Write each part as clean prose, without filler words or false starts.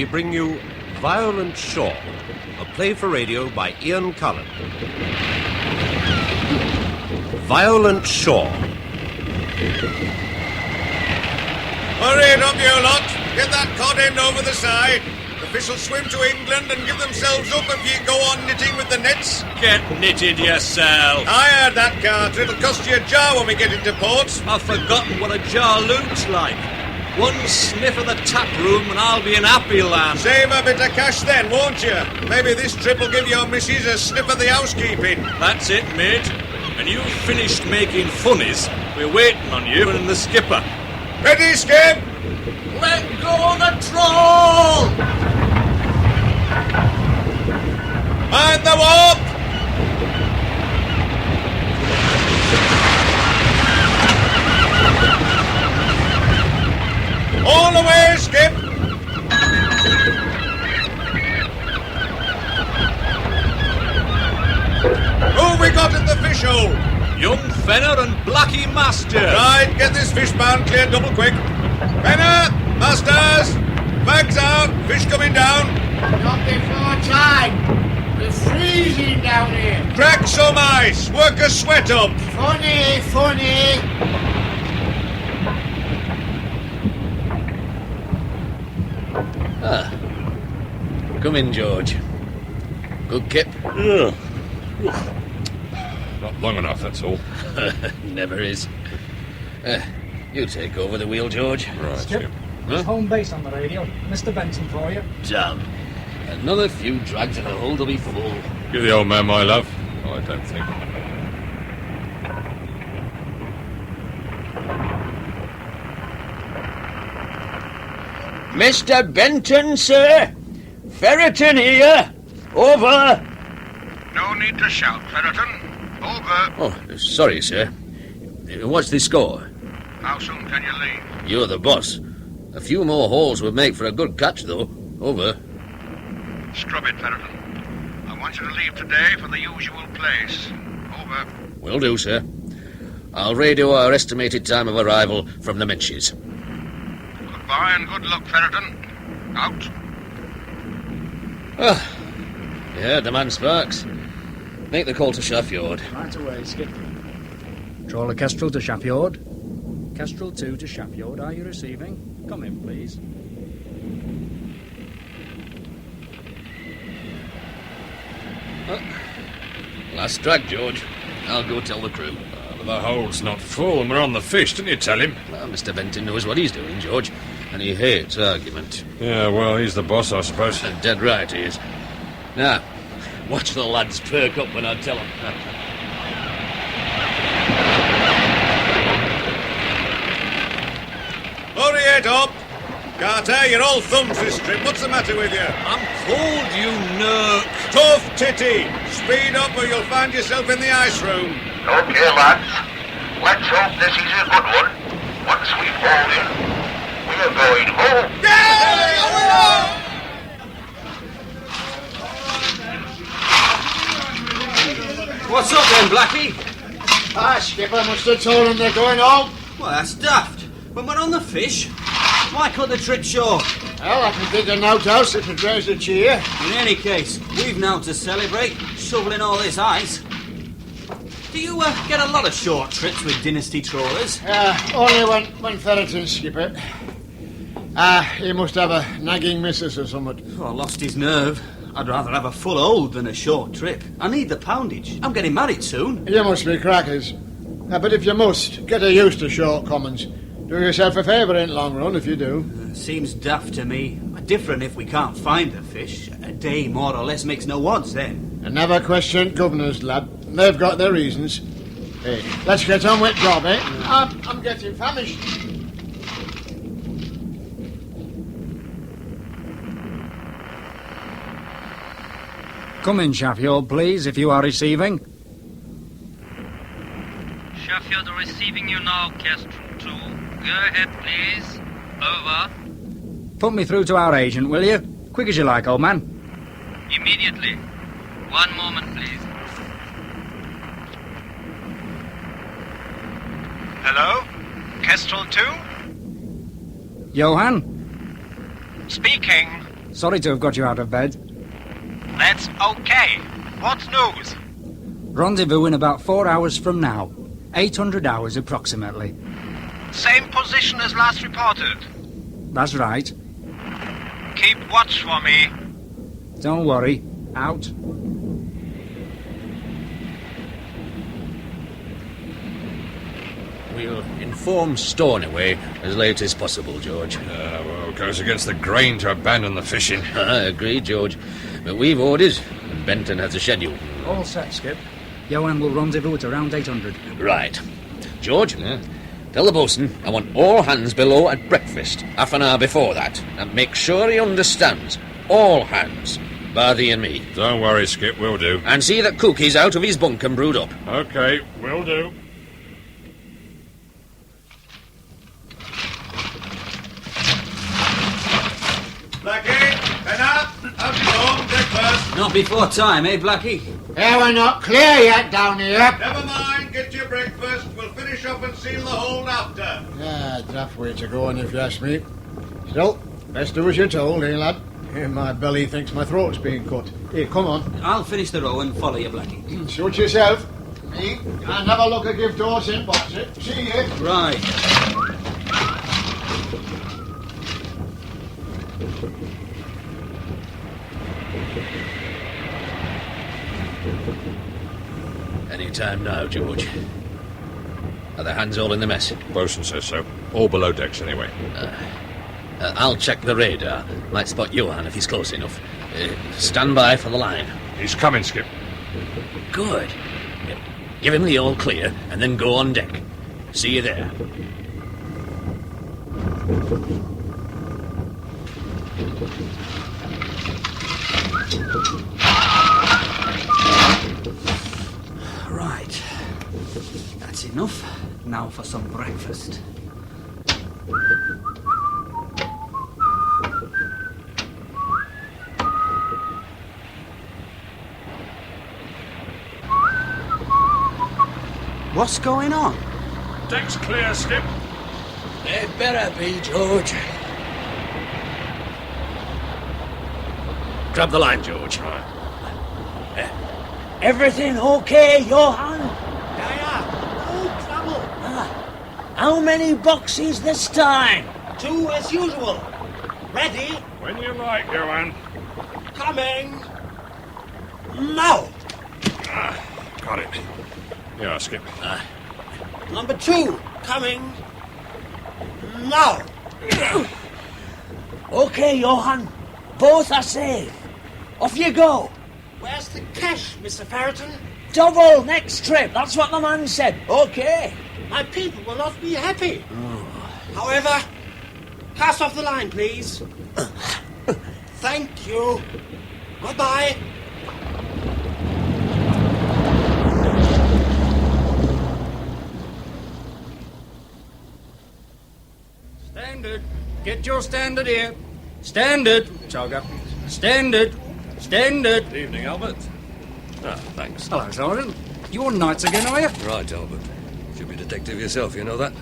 we bring you Violent Shore, a play for radio by Ian Cullen. Violent Shore. Hurry it up, you lot. Get that cod end over the side. The fish will swim to England and give themselves up if you go on knitting with the nets. Get knitted yourself. I heard that, Carter. It'll cost you a jar when we get into port. I've forgotten what a jar looks like. One sniff of the tap room and I'll be in happy land. Save a bit of cash then, won't you? Maybe this trip will give your missus a sniff of the housekeeping. That's it, mate. And you've finished making funnies. We're waiting on you and the skipper. Ready, Skip? Let go the troll! Mind the warp! All the way, Skip! Who we got in the fish hole? Young Fenner and Blackie Master. Right, get this fish bound clear double quick. Fenner, Masters, bags out, fish coming down. Not before time. It's freezing down here. Crack some ice, work a sweat up. Funny. Come in, George. Good kip? Yeah. Not long enough, that's all. Never is. You take over the wheel, George. Right, Skip, Huh? home base on the radio. Mr. Benson for you. Damn. Another few drags and the hold will be full. Give the old man my love. I don't think. Mr. Benton, sir. Ferreton here. Over. No need to shout, Ferreton. Over. Oh, sorry, sir. What's the score? How soon can you leave? You're the boss. A few more hauls would make for a good catch, though. Over. Scrub it, Ferreton. I want you to leave today for the usual place. Over. Will do, sir. I'll radio our estimated time of arrival from the Menches. Goodbye and good luck, Ferreton. Out. Yeah, the man Sparks. Make the call to Sheffield. Right away, Skip. Trawler Kestrel to Sheffield. Kestrel 2 to Sheffield. Are you receiving? Come in, please. Last drag, George. I'll go tell the crew. The hole's not full and we're on the fish, didn't you tell him? Well, Mr. Benton knows what he's doing, George, and he hates argument. Yeah, well, he's the boss, I suppose. Dead right he is. Now, watch the lads perk up when I tell them. Hurry it up. Carter, you're all thumbs this trip. What's the matter with you? I'm cold, you nerk. Tough titty. Speed up or you'll find yourself in the ice room. Okay, lads. Let's hope this is a good one. Once we fall in, we're going home. What's up then, Blackie? Skipper must have told them they're going home. Well, that's daft. When we're on the fish, why cut the trip short? Well, I can dig an outhouse if it raised a cheer. In any case, we've now to celebrate, shoveling all this ice. Do you get a lot of short trips with dynasty trawlers? Only when Ferreton's skipper. He must have a nagging missus or something. Oh, I lost his nerve. I'd rather have a full hold than a short trip. I need the poundage. I'm getting married soon. You must be crackers. But if you must, get used to shortcomings. Do yourself a favour in the long run if you do. Seems daft to me. Different if we can't find the fish. A day more or less makes no odds then. And never question governors, lad. They've got their reasons. Hey, let's get on with job, eh? I'm getting famished. Come in, Sheffield, please, if you are receiving. Sheffield receiving you now, Kestrel 2. Go ahead, please. Over. Put me through to our agent, will you? Quick as you like, old man. Immediately. One moment, please. Hello? Kestrel 2? Johan? Speaking. Sorry to have got you out of bed. That's okay. What's news? Rendezvous in about 4 hours from now. 800 hours approximately. Same position as last reported. That's right. Keep watch for me. Don't worry. Out. We'll inform Stornoway as late as possible, George. Well, it goes against the grain to abandon the fishing. I agree, George. But we've orders, and Benton has a schedule. All set, Skip. Johan will rendezvous at around 800. Right. George, tell the bosun I want all hands below at breakfast, half an hour before that. And make sure he understands. All hands, bar thee and me. Don't worry, Skip, we'll do. And see that Cookie's out of his bunk and brewed up. OK, will do. Blackie, pen up your home breakfast. Not before time, eh, Blackie? Yeah, we're not clear yet down here. Never mind, get your breakfast. We'll finish up and seal the hold after. Yeah, daft way to go on if you ask me. Still, best do as you're told, eh, lad? My belly thinks my throat's being cut. Here, come on. I'll finish the row and follow you, Blackie. Suit yourself. Me, I never look a give Dawson, box it. See you. Right. Any time now, George. Are the hands all in the mess? Bosun says so. All below decks, anyway. I'll check the radar. Might spot Johan if he's close enough. Stand by for the line. He's coming, Skip. Good. Give him the all clear, and then go on deck. See you there. Right. That's enough. Now for some breakfast. What's going on? Deck's clear, Skip. It better be, George. Grab the line, George. Everything okay, Johan? Yeah, no trouble. How many boxes this time? 2 as usual. Ready? When you like, Johan. Coming. Now. Got it. Yeah, Skip. Number 2, coming. Now. Okay, Johan. Both are safe. Off you go. Where's the cash, Mr. Farrington? Double next trip. That's what the man said. Okay. My people will not be happy. However, cast off the line, please. Thank you. Goodbye. Standard. Get your standard here. Standard. Chogger. Standard. Standard. Evening, Albert. Ah, thanks. Hello, Sergeant. You on nights again, are you? Right, Albert. Should be a detective yourself, you know that.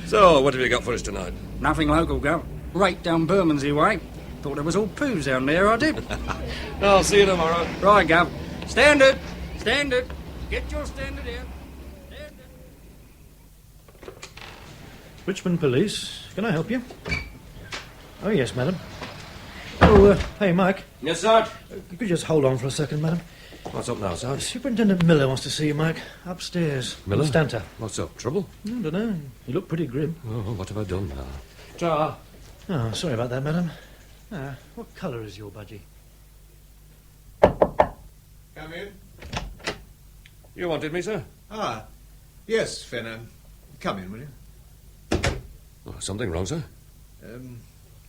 So, what have you got for us tonight? Nothing local, Gov. Right down Bermondsey way. Thought there was all poos down there, I did. I'll see you tomorrow. Right, Gov. Standard. Standard. Get your standard here. Standard. Richmond Police. Can I help you? Oh, yes, madam. Oh, hey, Mike. Yes, Sarge? You could just hold on for a second, madam. What's up now, Sarge? Superintendent Miller wants to see you, Mike. Upstairs. Miller? Stanter. What's up? Trouble? I don't know. You look pretty grim. Oh, what have I done now? Ta. Oh, sorry about that, madam. What colour is your budgie? Come in. You wanted me, sir? Ah, yes, Fenner. Come in, will you? Oh, something wrong, sir?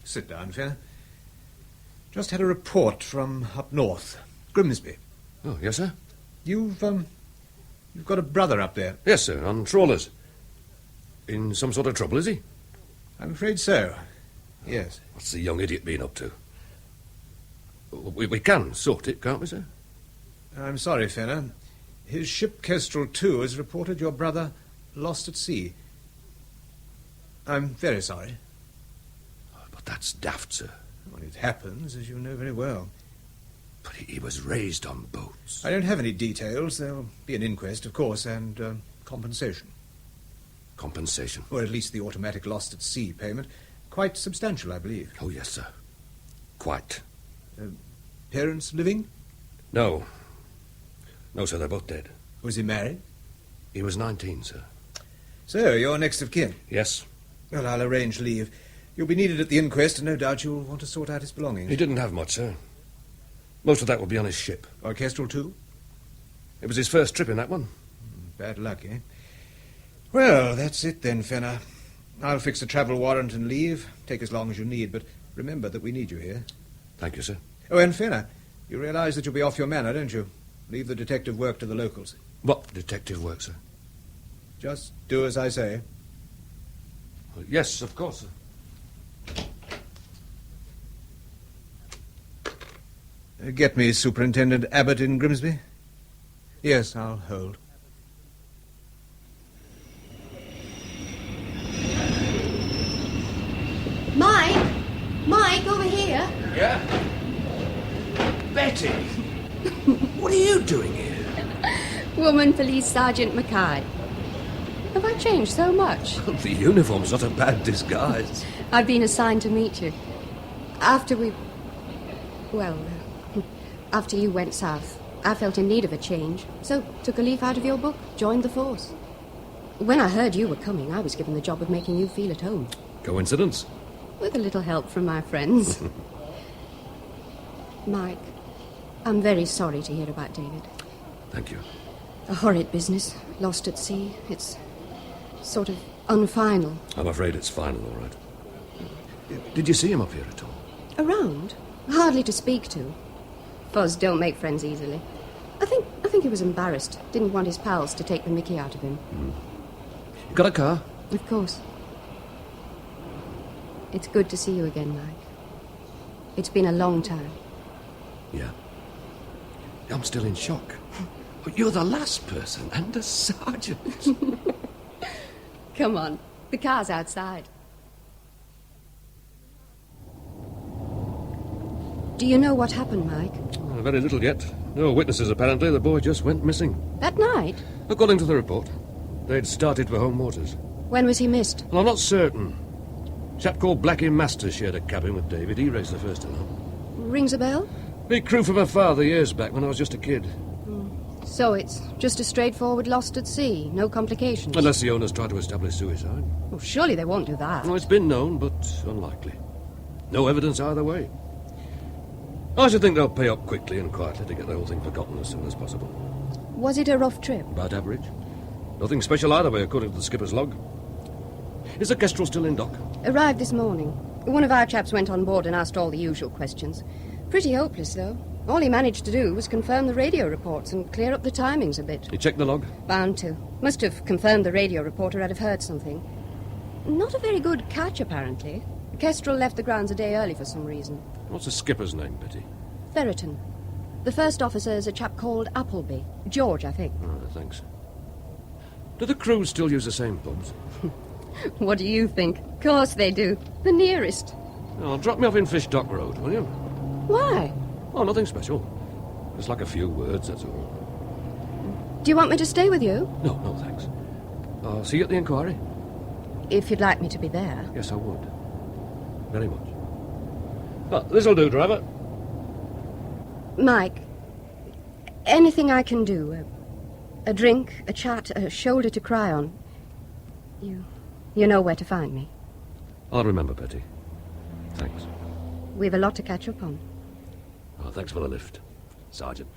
Sit down, Fenner. Just had a report from up north, Grimsby. Oh, yes, sir? You've got a brother up there. Yes, sir, on trawlers. In some sort of trouble, is he? I'm afraid so. Yes. What's the young idiot been up to? We can sort it, can't we, sir? I'm sorry, Fenner. His ship Kestrel 2 has reported your brother lost at sea. I'm very sorry. But that's daft, sir. Well, it happens, as you know very well. But he was raised on boats. I don't have any details. There'll be an inquest, of course, and compensation. Compensation? Or at least the automatic lost at sea payment. Quite substantial, I believe. Oh, yes, sir. Quite. Parents living? No. No, sir, they're both dead. Was he married? He was 19, sir. So, you're next of kin? Yes. Well, I'll arrange leave. You'll be needed at the inquest, and no doubt you'll want to sort out his belongings. He didn't have much, sir. Most of that will be on his ship. Orchestral, too? It was his first trip in that one. Bad luck, eh? Well, that's it then, Fenner. I'll fix a travel warrant and leave. Take as long as you need, but remember that we need you here. Thank you, sir. Oh, and Fenner, you realize that you'll be off your manor, don't you? Leave the detective work to the locals. What detective work, sir? Just do as I say. Yes, of course, sir. Get me Superintendent Abbott in Grimsby? Yes, I'll hold. Mike, over here. Yeah? Betty! What are you doing here? Woman Police Sergeant Mackay. Have I changed so much? The uniform's not a bad disguise. I've been assigned to meet you. After you went south, I felt in need of a change, so took a leaf out of your book, joined the force. When I heard you were coming, I was given the job of making you feel at home. Coincidence? With a little help from my friends. Mike, I'm very sorry to hear about David. Thank you. A horrid business, lost at sea. It's sort of unfinal. I'm afraid it's final, all right. Did you see him up here at all? Around? Hardly to speak to. Fuzz don't make friends easily. I think he was embarrassed. Didn't want his pals to take the mickey out of him. You got a car? Of course. It's good to see you again, Mike. It's been a long time. Yeah. I'm still in shock. You're the last person and a sergeant. Come on. The car's outside. Do you know what happened, Mike? Very little yet. No witnesses, apparently. The boy just went missing. That night? According to the report, they'd started for home waters. When was he missed? Well, I'm not certain. A chap called Blackie Masters shared a cabin with David. He raised the first alarm. Rings a bell? Big crew from my father years back when I was just a kid. So it's just a straightforward lost at sea, no complications? Unless the owners try to establish suicide. Well, surely they won't do that. Well, it's been known, but unlikely. No evidence either way. I should think they'll pay up quickly and quietly to get the whole thing forgotten as soon as possible. Was it a rough trip? About average. Nothing special either way, according to the skipper's log. Is the Kestrel still in dock? Arrived this morning. One of our chaps went on board and asked all the usual questions. Pretty hopeless, though. All he managed to do was confirm the radio reports and clear up the timings a bit. You checked the log? Bound to. Must have confirmed the radio reporter I'd have heard something. Not a very good catch, apparently. Kestrel left the grounds a day early for some reason. What's the skipper's name, Betty? Ferreton. The first officer is a chap called Appleby. George, I think. Oh, thanks. Do the crew still use the same pubs? What do you think? Of course they do. The nearest. Oh, drop me off in Fish Dock Road, will you? Why? Oh, nothing special. Just like a few words, that's all. Do you want me to stay with you? No, thanks. I'll see you at the inquiry. If you'd like me to be there. Yes, I would. Very much. Well, this'll do, driver. Mike, anything I can do, a drink, a chat, a shoulder to cry on, you know where to find me. I'll remember, Betty. Thanks. We've a lot to catch up on. Oh, thanks for the lift, Sergeant.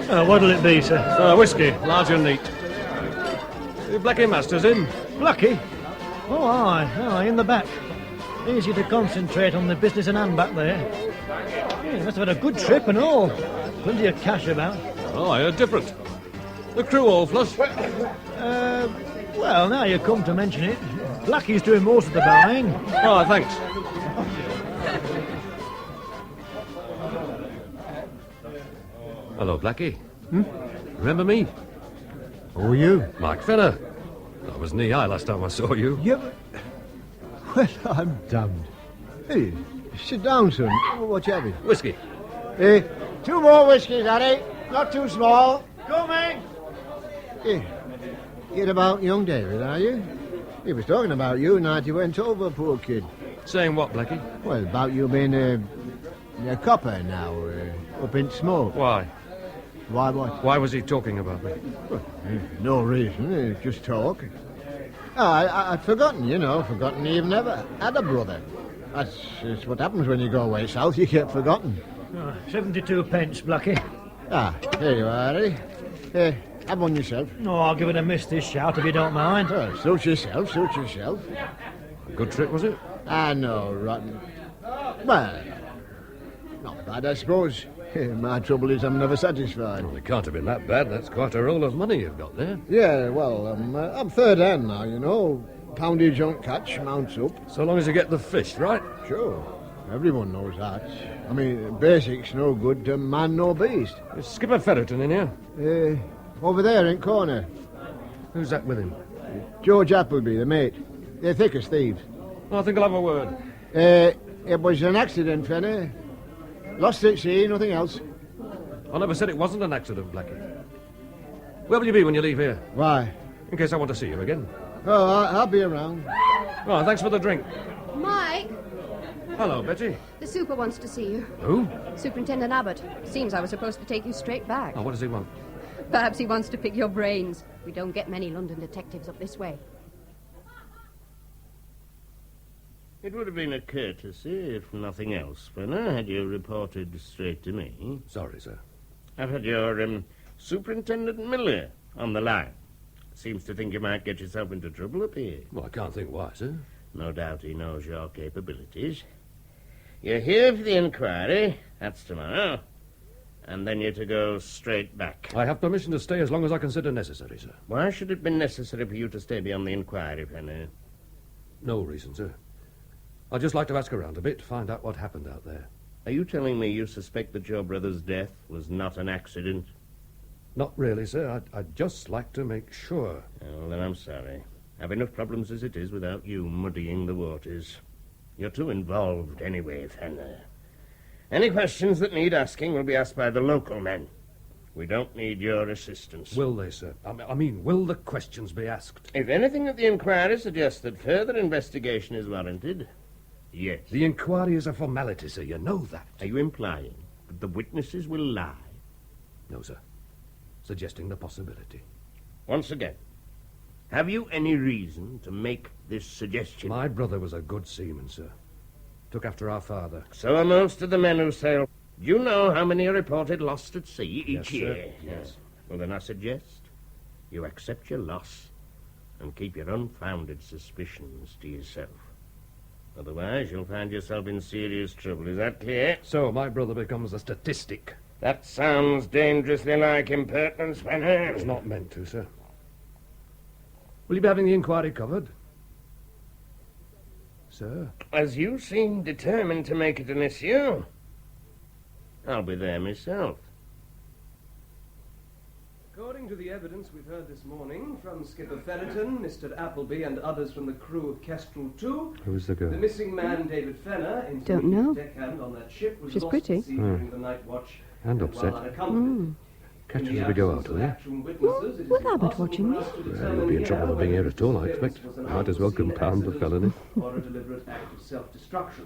What'll it be, sir? Whiskey, large and neat. Blackie Masters in. Blackie? Oh, aye, in the back. Easy to concentrate on the business in hand back there. Yeah, must have had a good trip and all. Plenty of cash about. Oh, I heard different. The crew all flush? Well, now you come to mention it. Blackie's doing most of the buying. Oh, thanks. Hello, Blackie. Remember me? Who are you? Mike Fenner. I was knee high last time I saw you. Yeah, but... Well, I'm damned. Hey, sit down, son. What you having? Whiskey. Hey, 2 more whiskies, Harry. Not too small. Coming! Hey, you're about young David, are you? He was talking about you night you went over, poor kid. Saying what, Blackie? Well, about you being a copper now, up in smoke. Why? Why what? Why was he talking about me? Well, no reason, just talk. Oh, I'd forgotten, forgotten he even ever had a brother. That's what happens when you go away south, you get forgotten. 72 pence, Blackie. Ah, here you are, Harry. Here, have one yourself. Oh, I'll give it a miss this shout if you don't mind. Oh, suit yourself. A good trip, was it? Ah, no, rotten. Well, not bad, I suppose. My trouble is I'm never satisfied. Well, it can't have been that bad. That's quite a roll of money you've got there. Yeah, well, I'm third hand now, Poundage on catch mounts up. So long as you get the fish, right? Sure. Everyone knows that. I mean, basics no good to man nor beast. Is Skipper Ferreton in here? Over there in corner. Who's that with him? George Appleby, the mate. They're thick as thieves. I think I'll have a word. It was an accident, Fenner. Lost at sea, nothing else. I never said it wasn't an accident, Blackie. Where will you be when you leave here? Why? In case I want to see you again. Oh, I'll be around. Oh, thanks for the drink. Mike, Hello, Betty. the super wants to see you. Who? Superintendent Abbott. Seems I was supposed to take you straight back. Oh, what does he want? Perhaps he wants to pick your brains. We don't get many London detectives up this way. It would have been a courtesy, if nothing else, Fenner, had you reported straight to me. Sorry, sir. I've had your Superintendent Miller on the line. Seems to think you might get yourself into trouble up here. Well, I can't think why, sir. No doubt he knows your capabilities. You're here for the inquiry. That's tomorrow. And then you're to go straight back. I have permission to stay as long as I consider necessary, sir. Why should it be necessary for you to stay beyond the inquiry, Fenner? No reason, sir. I'd just like to ask around a bit, find out what happened out there. Are you telling me you suspect that your brother's death was not an accident? Not really, sir. I'd just like to make sure. Well, then I'm sorry. I've enough problems as it is without you muddying the waters. You're too involved anyway, Fenner. Any questions that need asking will be asked by the local men. We don't need your assistance. Will they, sir? I mean, will the questions be asked? If anything at the inquiry suggests that further investigation is warranted, yes. The inquiry is a formality, sir. You know that. Are you implying that the witnesses will lie? No, sir. Suggesting the possibility. Once again, have you any reason to make this suggestion? My brother was a good seaman, sir. Took after our father. So are most of the men who sail. Do you know how many are reported lost at sea each year? Sir. Yes. Well, then I suggest you accept your loss and keep your unfounded suspicions to yourself. Otherwise, you'll find yourself in serious trouble. Is that clear? So my brother becomes a statistic. That sounds dangerously like impertinence, Fenner. It's not meant to, sir. Will you be having the inquiry covered? Sir? As you seem determined to make it an issue, I'll be there myself. According to the evidence we've heard this morning from Skipper Ferreton, Mr. Appleby, and others from the crew of Kestrel 2, Who's the girl? the missing man, David Fenner, Don't know. deckhand on that ship, was She's lost pretty. at sea during the night watch And upset. while unaccompanied. Catch us as we go out, will you? With Abbott watching me? Well, you'll be in trouble for being here at all, I expect. Might as well compound the felony. Or a deliberate act of self-destruction.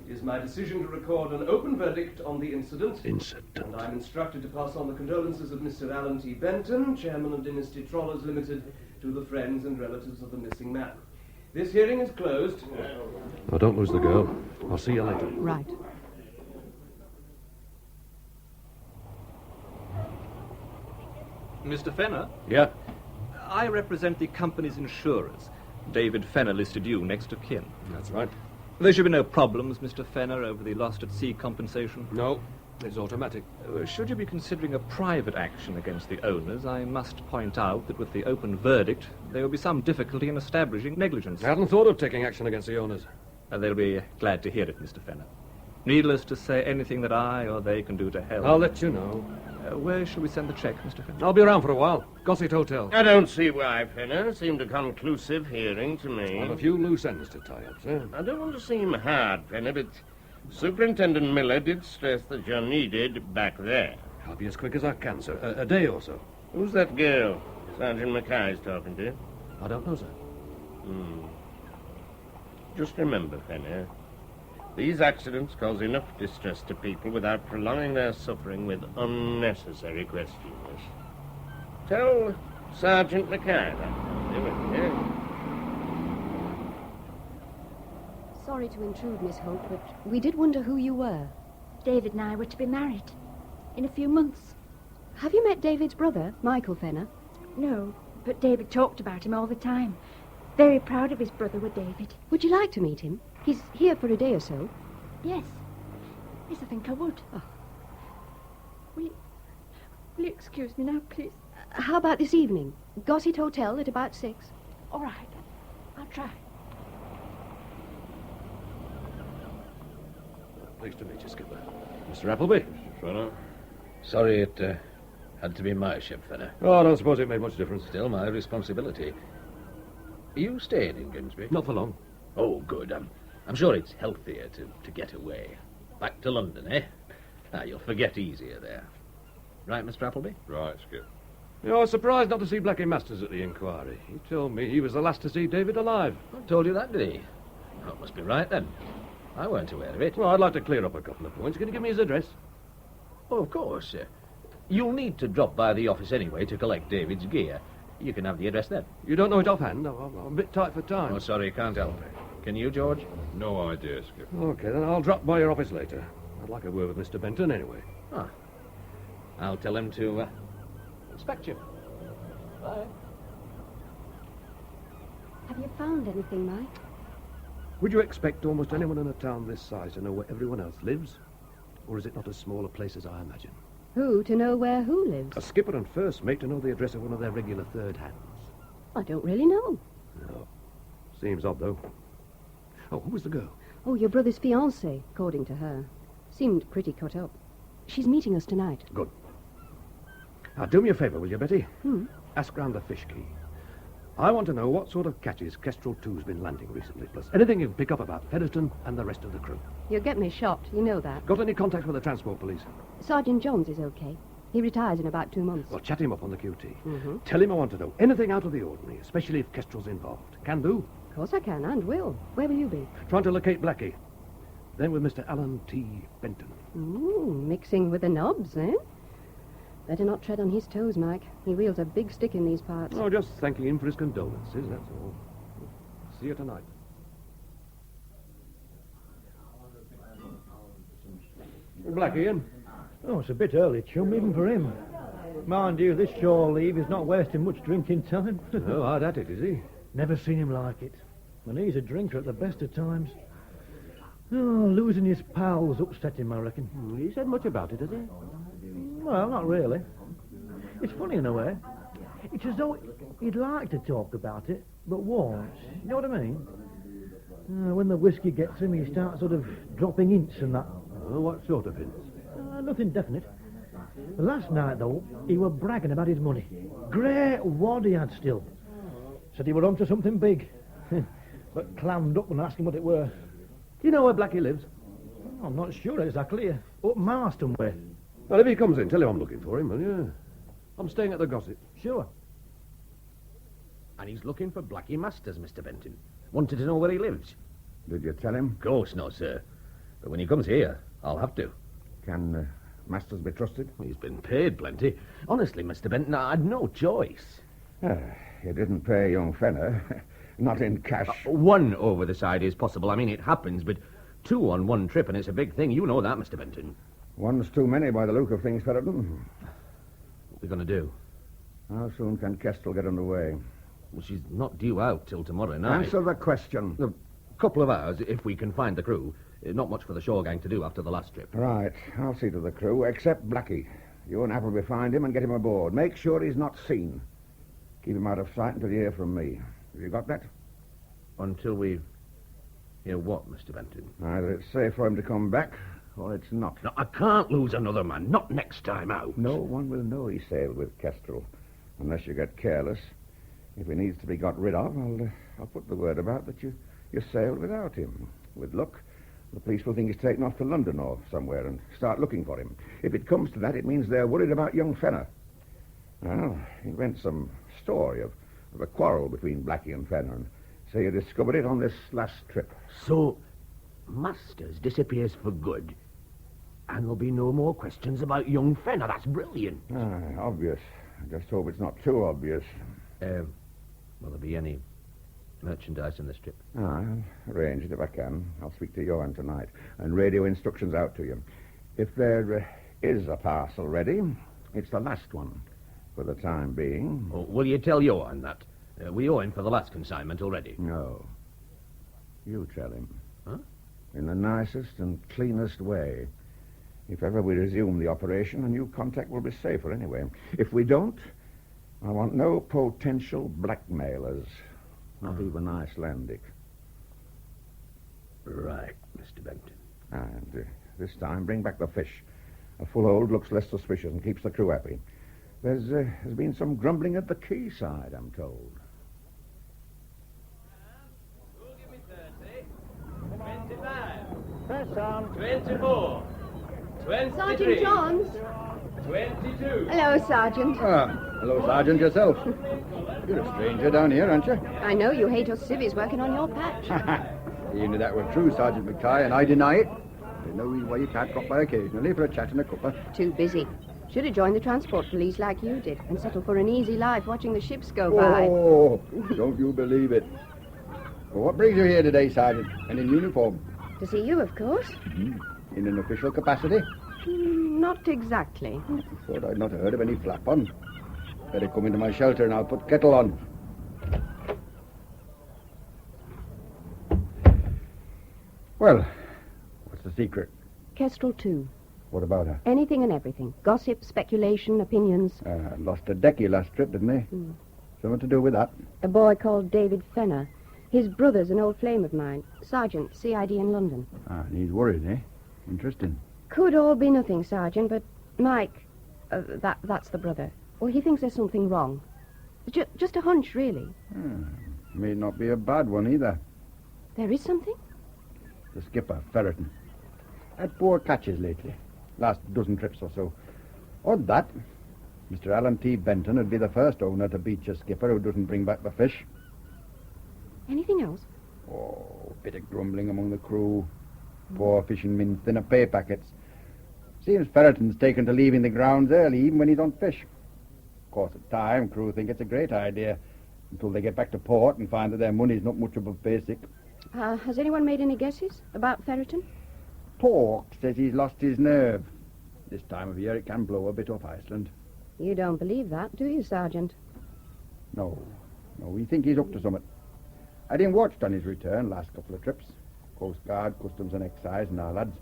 It is my decision to record an open verdict on the incident. And I'm instructed to pass on the condolences of Mr. Alan T. Benton, chairman of Dynasty Trawlers Limited, to the friends and relatives of the missing man. This hearing is closed. Oh, don't lose the girl. I'll see you later. Right. Mr. Fenner? Yeah? I represent the company's insurers. David Fenner listed you next of kin. That's right. There should be no problems, Mr. Fenner, over the lost-at-sea compensation? No, it's automatic. Should you be considering a private action against the owners, I must point out that with the open verdict, there will be some difficulty in establishing negligence. I hadn't thought of taking action against the owners. They'll be glad to hear it, Mr. Fenner. Needless to say anything that I or they can do to help. I'll let you know. Where shall we send the cheque, Mr. Finn? I'll be around for a while. Gossett Hotel. I don't see why, Fenner. Seemed a conclusive hearing to me. I've a few loose ends to tie up, sir. I don't want to seem hard, Fenner, but Superintendent Miller did stress that you're needed back there. I'll be as quick as I can, sir. A day or so. Who's that girl Sergeant Mackay's talking to? I don't know, sir. Just remember, Fenner, these accidents cause enough distress to people without prolonging their suffering with unnecessary questions. Tell Sergeant Mackay that. Do it, yeah? Sorry to intrude, Miss Hope, but we did wonder who you were. David and I were to be married in a few months. Have you met David's brother, Michael Fenner? No, but David talked about him all the time. Very proud of his brother, were David. Would you like to meet him? He's here for a day or so. Yes. Yes, I think I would. Oh. Will you excuse me now, please? How about this evening? Gossett Hotel at about 6. All right. I'll try. Pleased to meet you, Skipper. Mr. Appleby. Fenner. Sorry it had to be my ship, Fenner. Oh, I don't suppose it made much difference. Still my responsibility. Are you staying in Grimsby? Not for long. Oh, good. I'm sure it's healthier to get away. Back to London, eh? You'll forget easier there. Right, Mr. Appleby? Right, Skip. You know, I was surprised not to see Blackie Masters at the inquiry. He told me he was the last to see David alive. I told you that, did he? Oh, it must be right, then. I weren't aware of it. Well, I'd like to clear up a couple of points. Can you give me his address? Oh, of course. You'll need to drop by the office anyway to collect David's gear. You can have the address then. You don't know it offhand? I'm a bit tight for time. Oh, sorry, can't help it. Can you, George? No idea, Skip. Okay, then I'll drop by your office later. I'd like a word with Mr. Benton anyway. I'll tell him to inspect you. Bye. Have you found anything, Mike? Would you expect almost anyone in a town this size to know where everyone else lives? Or is it not as small a place as I imagine? Who to know where who lives? A skipper and first mate to know the address of one of their regular third hands. I don't really know. No. Seems odd, though. Oh, who was the girl? Oh, your brother's fiancée, according to her. Seemed pretty cut up. She's meeting us tonight. Good. Now, do me a favour, will you, Betty? Hmm? Ask round the fish key. I want to know what sort of catches Kestrel 2's been landing recently, plus anything you can pick up about Featherstone and the rest of the crew. You'll get me shot, you know that. Got any contact with the transport police? Sergeant Johns is okay. He retires in about 2 months. Well, chat him up on the QT. Mm-hmm. Tell him I want to know anything out of the ordinary, especially if Kestrel's involved. Can do. Of course I can, and will. Where will you be? Trying to locate Blackie. Then with Mr. Alan T. Benton. Ooh, mixing with the knobs, eh? Better not tread on his toes, Mike. He wields a big stick in these parts. Oh, just thanking him for his condolences, that's all. See you tonight. Blackie, Ian? Oh, it's a bit early, chum, even for him. Mind you, this shore leave is not wasting much drinking time. Oh, hard at it, is he? Never seen him like it. And he's a drinker at the best of times. Oh, losing his pals upset him, I reckon. He said much about it, has he? Well, not really. It's funny in a way. It's as though he'd like to talk about it, but won't. You know what I mean? When the whiskey gets him, he starts sort of dropping hints and that. Oh, what sort of hints? Nothing definite. Last night, though, he were bragging about his money. Great wad he had still. Said he were on to something big. But clammed up when I asked him what it were. Do you know where Blackie lives? I'm not sure exactly. Up Marston way. Well, if he comes in, tell him I'm looking for him, will you? I'm staying at the Gossett. Sure. And he's looking for Blackie Masters, Mr. Benton. Wanted to know where he lives. Did you tell him? Of course not, sir. But when he comes here, I'll have to. Can Masters be trusted? He's been paid plenty. Honestly, Mr. Benton, I had no choice. You didn't pay young Fenner. Not in cash. One over the side is possible. I mean, it happens, but 2 on one trip, and it's a big thing. You know that, Mr. Benton. One's too many by the look of things, Featherton. What are we going to do? How soon can Kestrel get underway? Well, she's not due out till tomorrow night. Answer the question. A couple of hours, if we can find the crew. Not much for the shore gang to do after the last trip. Right. I'll see to the crew, except Blackie. You and Appleby find him and get him aboard. Make sure he's not seen. Keep him out of sight until you hear from me. Have you got that? Until we've Hear what, Mr. Benton? Either it's safe for him to come back, or it's not. No, I can't lose another man, not next time out. No one will know he sailed with Kestrel, unless you get careless. If he needs to be got rid of, I'll put the word about that you sailed without him. With luck, the police will think he's taken off to London or somewhere and start looking for him. If it comes to that, it means they're worried about young Fenner. Well, invent some story of a quarrel between Blackie and Fenner and say you discovered it on this last trip. So, Masters disappears for good, and there'll be no more questions about young Fenner. That's brilliant. Obvious. I just hope it's not too obvious. Will there be any merchandise on this trip? I'll arrange it if I can. I'll speak to Johan tonight and radio instructions out to you. If there is a parcel ready, it's the last one for the time being. Oh, will you tell Johan that? We owe him for the last consignment already. No. You tell him. Huh? In the nicest and cleanest way. If ever we resume the operation, a new contact will be safer anyway. If we don't, I want no potential blackmailers. Not even Icelandic. Right, Mr. Benton. And this time, bring back the fish. A full hold looks less suspicious and keeps the crew happy. There's been some grumbling at the quayside, I'm told. Who'll give me 30? 25. Press on. 24. 23. Sergeant Johns. 22. Hello, Sergeant. Hello, Sergeant, yourself. You're a stranger down here, aren't you? I know you hate us civvies working on your patch. You knew that was true, Sergeant Mackay, and I deny it. There's no reason why you can't drop by occasionally for a chat and a cuppa. Too busy. Should have joined the transport police like you did and settled for an easy life watching the ships go by. Oh, don't you believe it. Well, what brings you here today, Sergeant, and in uniform? To see you, of course. In an official capacity? Not exactly. Thought I'd not heard of any flap on. Better come into my shelter and I'll put kettle on. Well, what's the secret? Kestrel, too. What about her? Anything and everything. Gossip, speculation, opinions. Lost a decky last trip, didn't they? Something to do with that? A boy called David Fenner. His brother's an old flame of mine. Sergeant, CID in London. And he's worried, eh? Interesting. Could all be nothing, Sergeant, but Mike, that's the brother. Well, he thinks there's something wrong. Just a hunch, really. May not be a bad one, either. There is something? The skipper, Ferreton. Had 4 catches lately. Last dozen trips or so. Odd that. Mr. Alan T. Benton would be the first owner to beach a skipper who doesn't bring back the fish. Anything else? Oh, bit of grumbling among the crew. Poor fishing men thinner pay packets. Seems Ferreton's taken to leaving the grounds early, even when he don't fish. Of course, at time, crew think it's a great idea, until they get back to port and find that their money's not much above basic. Has anyone made any guesses about Ferreton? Talk says he's lost his nerve. This time of year it can blow a bit off Iceland. You don't believe that, do you, Sergeant? No, we think he's up to something. I'd him watched on his return last couple of trips. Coast Guard, Customs and Excise and our lads.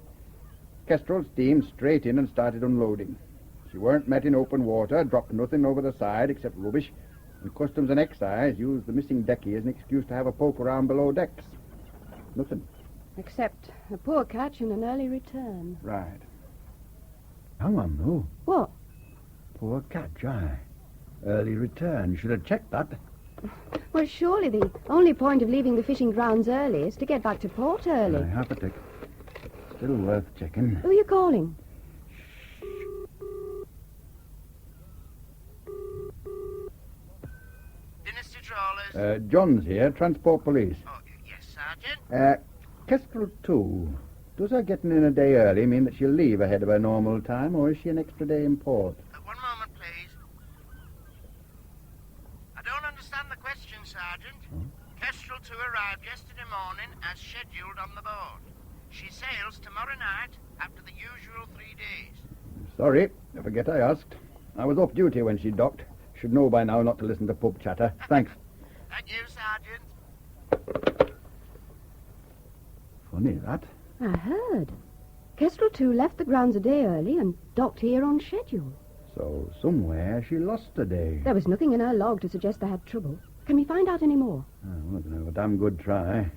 Kestrel steamed straight in and started unloading. She weren't met in open water, dropped nothing over the side except rubbish, and Customs and Excise used the missing decky as an excuse to have a poke around below decks. Nothing. Except a poor catch and an early return. Right. Hang on, though. What? Poor catch, aye. Early return. You should have checked that. Well, surely the only point of leaving the fishing grounds early is to get back to port early. Aye, half a tick. Still worth checking. Who are you calling? Dynasty Trawlers. John's here, Transport Police. Oh, yes, Sergeant. Kestrel 2. Does her getting in a day early mean that she'll leave ahead of her normal time, or is she an extra day in port? One moment, please. I don't understand the question, Sergeant. Kestrel 2 arrived yesterday morning as scheduled on the board. She sails tomorrow night after the usual 3 days. Sorry, I forget I asked. I was off duty when she docked. Should know by now not to listen to pub chatter. Thanks. Thank you, Sergeant. Funny, that. I heard. Kestrel 2 left the grounds a day early and docked here on schedule. So somewhere she lost a day. There was nothing in her log to suggest they had trouble. Can we find out any more? We're going to have a damn good try.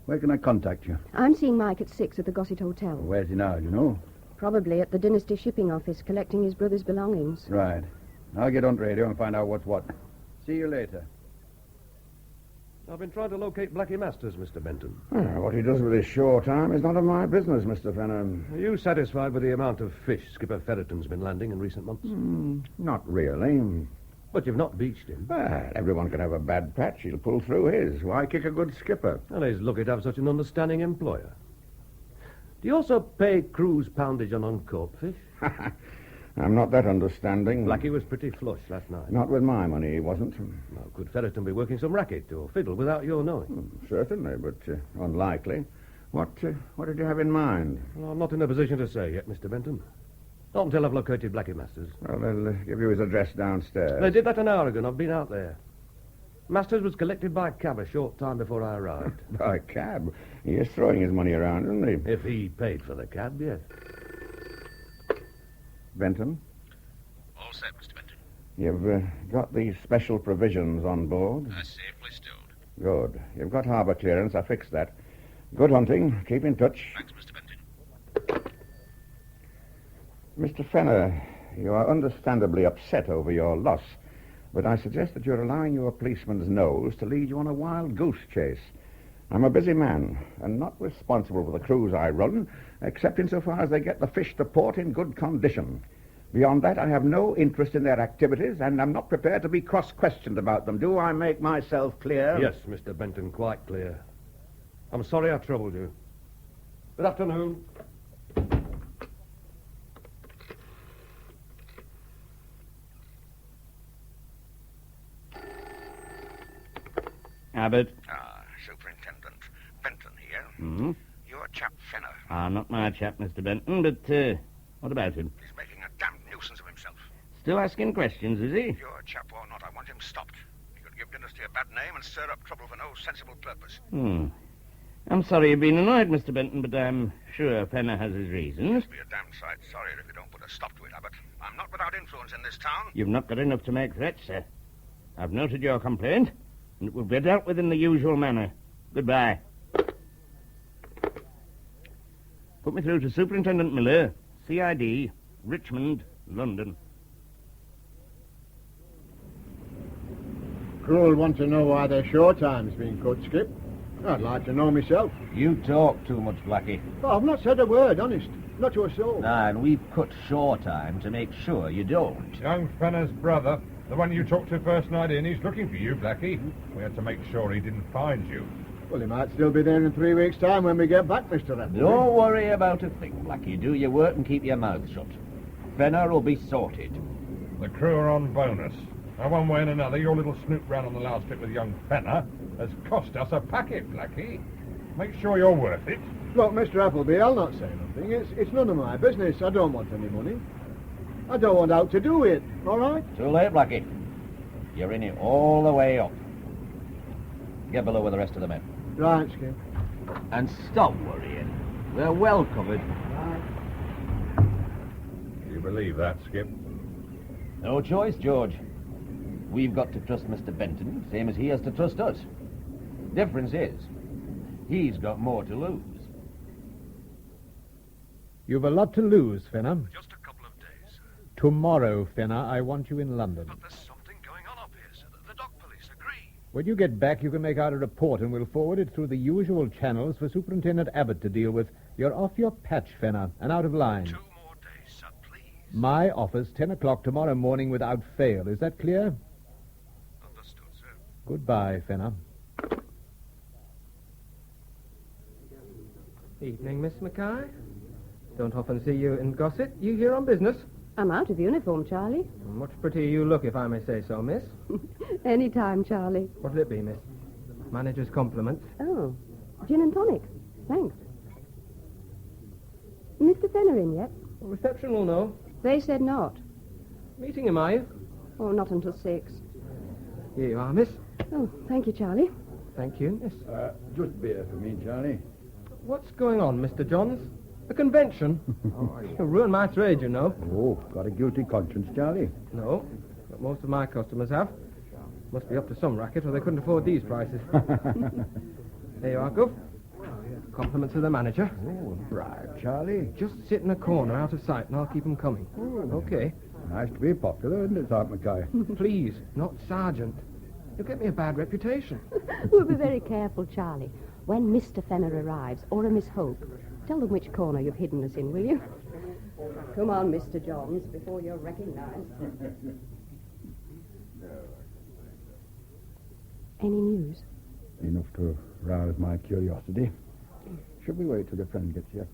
Where can I contact you? I'm seeing Mike at 6 at the Gossett Hotel. Where's he now, do you know? Probably at the Dynasty Shipping Office, collecting his brother's belongings. Right. I'll get on the radio and find out what's what. See you later. I've been trying to locate Blackie Masters, Mr. Benton. What he does with his shore time is none of my business, Mr. Fenner. Are you satisfied with the amount of fish Skipper Ferreton's been landing in recent months? Not really. But you've not beached him. Well, everyone can have a bad patch. He'll pull through his. Why kick a good skipper? Well, he's lucky to have such an understanding employer. Do you also pay cruise poundage on uncaught fish? I'm not that understanding. Blackie was pretty flush last night. Not with my money, he wasn't. Well, could Ferreton be working some racket or fiddle without your knowing? Certainly, but unlikely. What did you have in mind? Well, I'm not in a position to say yet, Mr. Benton. Not until I've located Blackie Masters. Well, they'll give you his address downstairs. They did that an hour ago, and I've been out there. Masters was collected by cab a short time before I arrived. By cab? He is throwing his money around, isn't he? If he paid for the cab, yes. Benton? All set, Mr. Benton. You've got these special provisions on board? Safely stowed. Good. You've got harbour clearance. I fixed that. Good hunting. Keep in touch. Thanks, Mr. Benton. Mr. Fenner, you are understandably upset over your loss, but I suggest that you're allowing your policeman's nose to lead you on a wild goose chase. I'm a busy man, and not responsible for the crews I run, except insofar as they get the fish to port in good condition. Beyond that, I have no interest in their activities, and I'm not prepared to be cross-questioned about them. Do I make myself clear? Yes, Mr. Benton, quite clear. I'm sorry I troubled you. Good afternoon. Abbott. Superintendent Benton here. Hmm? Your chap Fenner. Not my chap, Mr. Benton, but what about him? He's making a damned nuisance of himself. Still asking questions, is he? Your chap or not, I want him stopped. He could give Dynasty a bad name and stir up trouble for no sensible purpose. I'm sorry you've been annoyed, Mr. Benton, but I'm sure Fenner has his reasons. Be a damned sight sorrier if you don't put a stop to it, Abbott. I'm not without influence in this town. You've not got enough to make threats, sir. I've noted your complaint, and it will be dealt with in the usual manner. Goodbye. Put me through to Superintendent Miller, CID, Richmond, London. Crew will want to know why their shore time's been cut, Skip. I'd like to know myself. You talk too much, Blackie. Oh, I've not said a word, honest. Not to a soul. And we've cut shore time to make sure you don't. Young Fenner's brother, the one you talked to first night in, he's looking for you, Blackie. We had to make sure he didn't find you. Well, he might still be there in 3 weeks' time when we get back, Mr. Appleby. Don't worry about a thing, Blackie. Do your work and keep your mouth shut. Fenner will be sorted. The crew are on bonus. Now, one way and another, your little snoop round on the last trip with young Fenner has cost us a packet, Blackie. Make sure you're worth it. Look, Mr. Appleby, I'll not say nothing. It's none of my business. I don't want any money. I don't want out to do it, all right? Too late, Blackie. You're in it all the way up. Get below with the rest of the men. Right, Skip. And stop worrying. We're well covered. Do you believe that, Skip? No choice, George. We've got to trust Mr. Benton, same as he has to trust us. Difference is, he's got more to lose. You've a lot to lose, Fenner. Just a couple of days, sir. Tomorrow, Fenner, I want you in London. But there's something going on up here, sir. The dock police agree. When you get back, you can make out a report and we'll forward it through the usual channels for Superintendent Abbott to deal with. You're off your patch, Fenner, and out of line. 2 more days, sir, please. My office, 10 o'clock tomorrow morning without fail. Is that clear? Understood, sir. Goodbye, Fenner. Evening, Miss Mackay. Don't often see you in Gossett. You here on business? I'm out of uniform, Charlie. Much prettier you look, if I may say so, miss. Any time, Charlie. What'll it be, miss? Manager's compliments. Oh, gin and tonic. Thanks. Mr. Fenner in yet? Well, reception will know. They said not. Meeting him, are you? Oh, not until 6. Here you are, miss. Oh, thank you, Charlie. Thank you, miss. Just beer for me, Charlie. What's going on, Mr. Johns? A convention? You'll ruin my trade, you know. Oh, got a guilty conscience, Charlie? No, but most of my customers have. Must be up to some racket or they couldn't afford these prices. There you are, Goof. Compliments of the manager. Oh, a bribe, Charlie. Just sit in a corner out of sight and I'll keep 'em coming. Oh. Okay. Nice to be popular, isn't it, Sergeant Mackay? Please, not Sergeant. You'll get me a bad reputation. We'll be very careful, Charlie. When Mr. Fenner arrives, or a Miss Hope, tell them which corner you've hidden us in, will you? Come on, Mr. Johns, before you're recognised. Any news? Enough to rouse my curiosity. Should we wait till your friend gets here?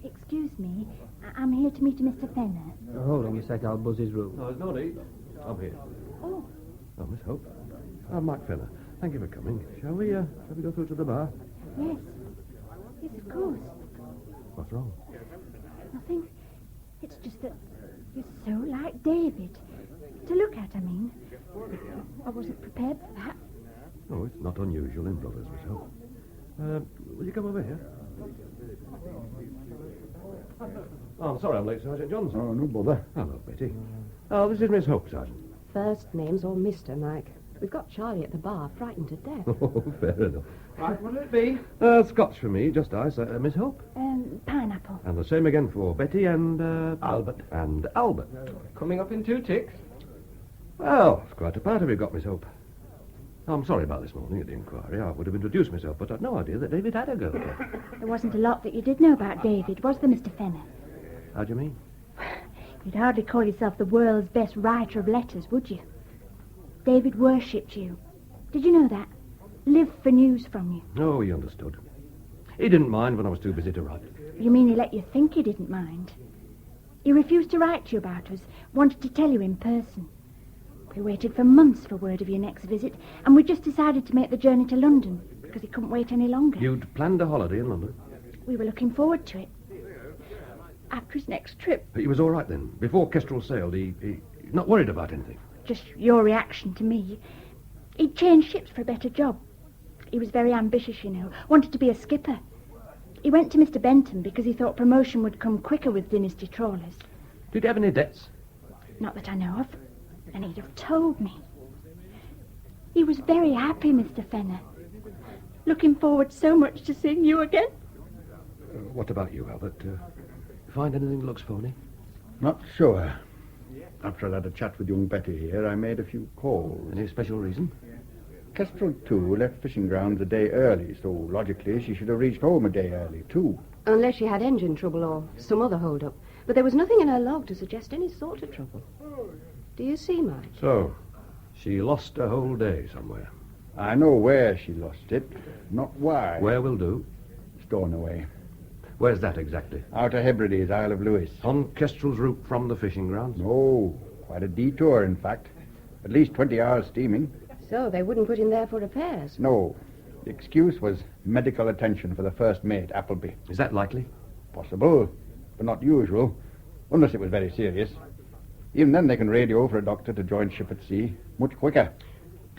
Excuse me. I'm here to meet Mr. Fenner. Hold on a sec, I'll buzz his room. No, there's no need. I'm here. Oh. Oh, Miss Hope. I'm Mike Fenner. Thank you for coming. Shall we go through to the bar? Yes. Yes, of course. What's wrong? Nothing. It's just that you're so like David. To look at, I mean. I wasn't prepared for that. Oh, it's not unusual in brothers, Miss Hope. Will you come over here? Oh, I'm sorry I'm late, Sergeant Johns. Oh, no bother. Hello, Betty. Oh, this is Miss Hope, Sergeant. First name's all Mr., Mike. We've got Charlie at the bar, frightened to death. Oh, fair enough. Right, what'll it be? Scotch for me, just ice. Miss Hope? Pineapple. And the same again for Betty and, Albert. And Albert. Coming up in 2 ticks. Well, it's quite a party we've got, Miss Hope. I'm sorry about this morning at the inquiry. I would have introduced myself, but I'd no idea that David had a girlfriend. There wasn't a lot that you did know about David, was there, Mr. Fenner? How do you mean? You'd hardly call yourself the world's best writer of letters, would you? David worshipped you. Did you know that? Lived for news from you. Oh, he understood. He didn't mind when I was too busy to write. You mean he let you think he didn't mind? He refused to write to you about us, wanted to tell you in person. We waited for months for word of your next visit, and we just decided to make the journey to London because he couldn't wait any longer. You'd planned a holiday in London? We were looking forward to it. After his next trip. He was all right then. Before Kestrel sailed, he's not worried about anything. Just your reaction to me. He'd changed ships for a better job. He was very ambitious, you know. Wanted to be a skipper. He went to Mr. Benton because he thought promotion would come quicker with dynasty trawlers. Did he have any debts? Not that I know of. And he'd have told me. He was very happy, Mr. Fenner. Looking forward so much to seeing you again. What about you, Albert? Find anything that looks phony? Not sure. After I'd had a chat with young Betty here, I made a few calls. Any special reason? Kestrel, too, left fishing grounds a day early, so logically she should have reached home a day early, too. Unless she had engine trouble or some other hold-up. But there was nothing in her log to suggest any sort of trouble. Do you see, Mike? So, she lost a whole day somewhere. I know where she lost it, not why. Where will do? Stornoway. Where's that exactly? Outer Hebrides, Isle of Lewis. On Kestrel's route from the fishing grounds? No, quite a detour, in fact. At least 20 hours steaming. So they wouldn't put in there for repairs? No. The excuse was medical attention for the first mate, Appleby. Is that likely? Possible, but not usual, unless it was very serious. Even then they can radio for a doctor to join ship at sea much quicker.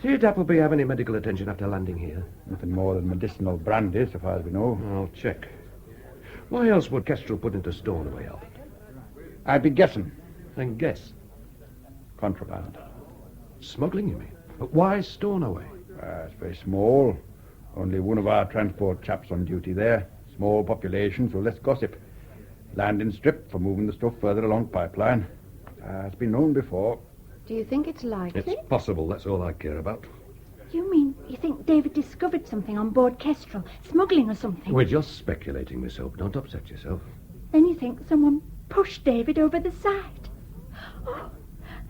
Did Appleby have any medical attention after landing here? Nothing more than medicinal brandy, so far as we know. I'll check. Why else would Kestrel put into Stornoway, Albert? I'd be guessing. Then guess. Contraband. Smuggling, you mean? But why Stornoway? It's very small. Only one of our transport chaps on duty there. Small population, so less gossip. Landing strip for moving the stuff further along pipeline. It's been known before. Do you think it's likely? It's possible, that's all I care about. You mean you think David discovered something on board Kestrel? Smuggling or something? We're just speculating, Miss Hope. Don't upset yourself. Then you think someone pushed David over the side? Oh,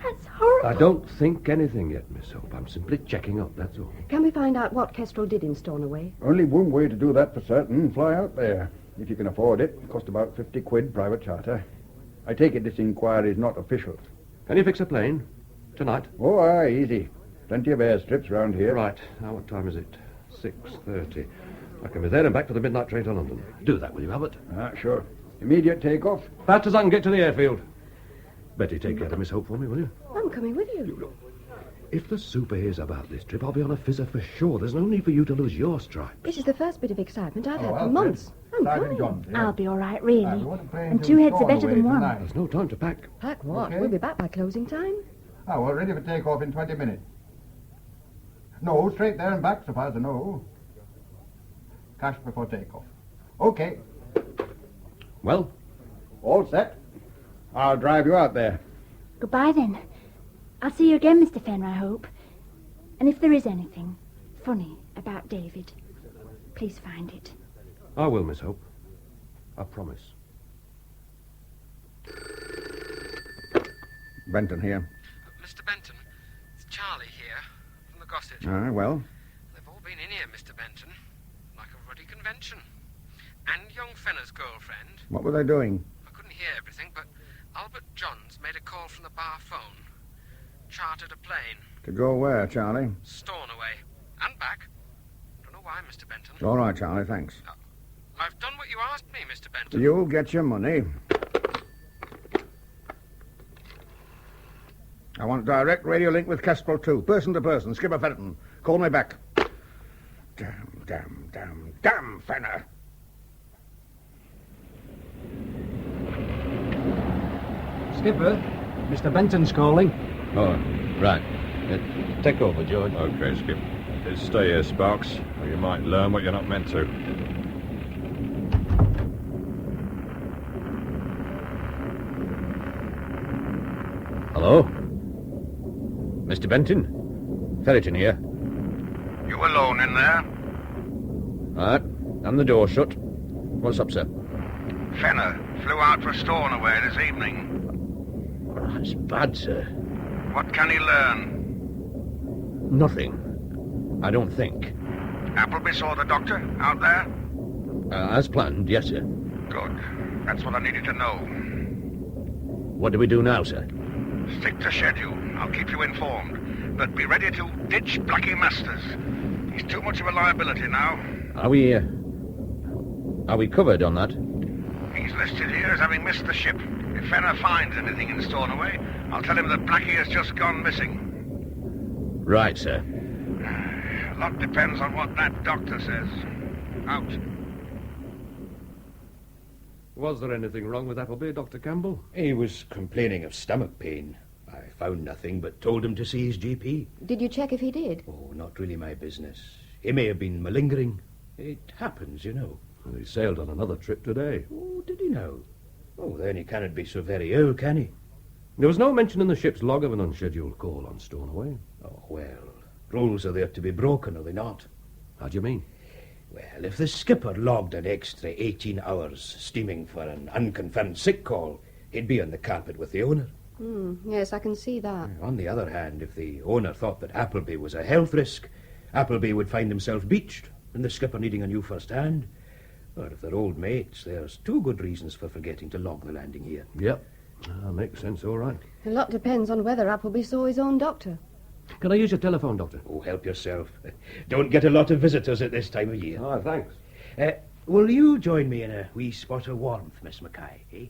that's horrible. I don't think anything yet, Miss Hope. I'm simply checking up, that's all. Can we find out what Kestrel did in Stornoway? Only one way to do that for certain. Fly out there. If you can afford it. Cost about 50 quid, private charter. I take it this inquiry is not official. Can you fix a plane? Tonight? Oh, aye, easy. Plenty of airstrips round here. Right. Now, what time is it? 6:30. I can be there and back for the midnight train to London. Do that, will you, Albert? Sure. Immediate takeoff. Fast as I can get to the airfield. Betty, take care of Miss Hope for me, will you? I'm coming with you. If the super hears about this trip, I'll be on a fizzer for sure. There's no need for you to lose your stride. This is the first bit of excitement I've had for months. I'm coming. I'll be all right, really. And 2 heads are better than one. There's no time to pack. Pack what? Okay. We'll be back by closing time. Oh, we're ready for takeoff in 20 minutes. No, straight there and back, so far as I know. Cash before takeoff. Okay. Well? All set. I'll drive you out there. Goodbye, then. I'll see you again, Mr. Fenner, I hope. And if there is anything funny about David, please find it. I will, Miss Hope. I promise. Benton here. Mr. Benton, it's Charlie here, from the Gossip. Well? They've all been in here, Mr. Benton, like a ruddy convention. And young Fenner's girlfriend. What were they doing? I couldn't hear everything, but Albert Johns made a call from the bar phone. Chartered a plane. To go where, Charlie? Stornoway. And back. Don't know why, Mr. Benton. All right, Charlie, thanks. I've done what you asked me, Mr. Benton. You'll get your money. I want direct radio link with Kestrel 2, person to person, Skipper Fenton. Call me back. Damn, Fenner. Skipper, Mr. Benton's calling. Oh, right. Take over, George. Okay, Skip. Just stay here, Sparks, or you might learn what you're not meant to. Hello? Mr. Benton? Ferriton here. You alone in there? Right. And the door shut. What's up, sir? Fenner flew out for Stornoway this evening. That's bad, sir. What can he learn? Nothing. I don't think. Appleby saw the doctor out there? As planned, yes, sir. Good. That's what I needed to know. What do we do now, sir? Stick to schedule. I'll keep you informed. But be ready to ditch Blackie Masters. He's too much of a liability now. Are we covered on that? He's listed here as having missed the ship. If Fenner finds anything in Stornoway, I'll tell him that Blackie has just gone missing. Right, sir. A lot depends on what that doctor says. Out. Was there anything wrong with Appleby, Dr. Campbell? He was complaining of stomach pain. I found nothing, but told him to see his GP. Did you check if he did? Oh, not really my business. He may have been malingering. It happens, you know. Well, he sailed on another trip today. Oh, did he now? Oh, then he cannot be so very ill, can he? There was no mention in the ship's log of an unscheduled call on Stornoway. Oh, well, rules are there to be broken, are they not? How do you mean? Well, if the skipper logged an extra 18 hours steaming for an unconfirmed sick call, he'd be on the carpet with the owner. Yes, I can see that. On the other hand, if the owner thought that Appleby was a health risk, Appleby would find himself beached, and the skipper needing a new first hand. Or if they're old mates, there's two good reasons for forgetting to log the landing here. Yep. Makes sense, all right. A lot depends on whether Appleby saw his own doctor. Can I use your telephone, Doctor? Oh, help yourself. Don't get a lot of visitors at this time of year. Oh, thanks. Will you join me in a wee spot of warmth, Miss Mackay, eh?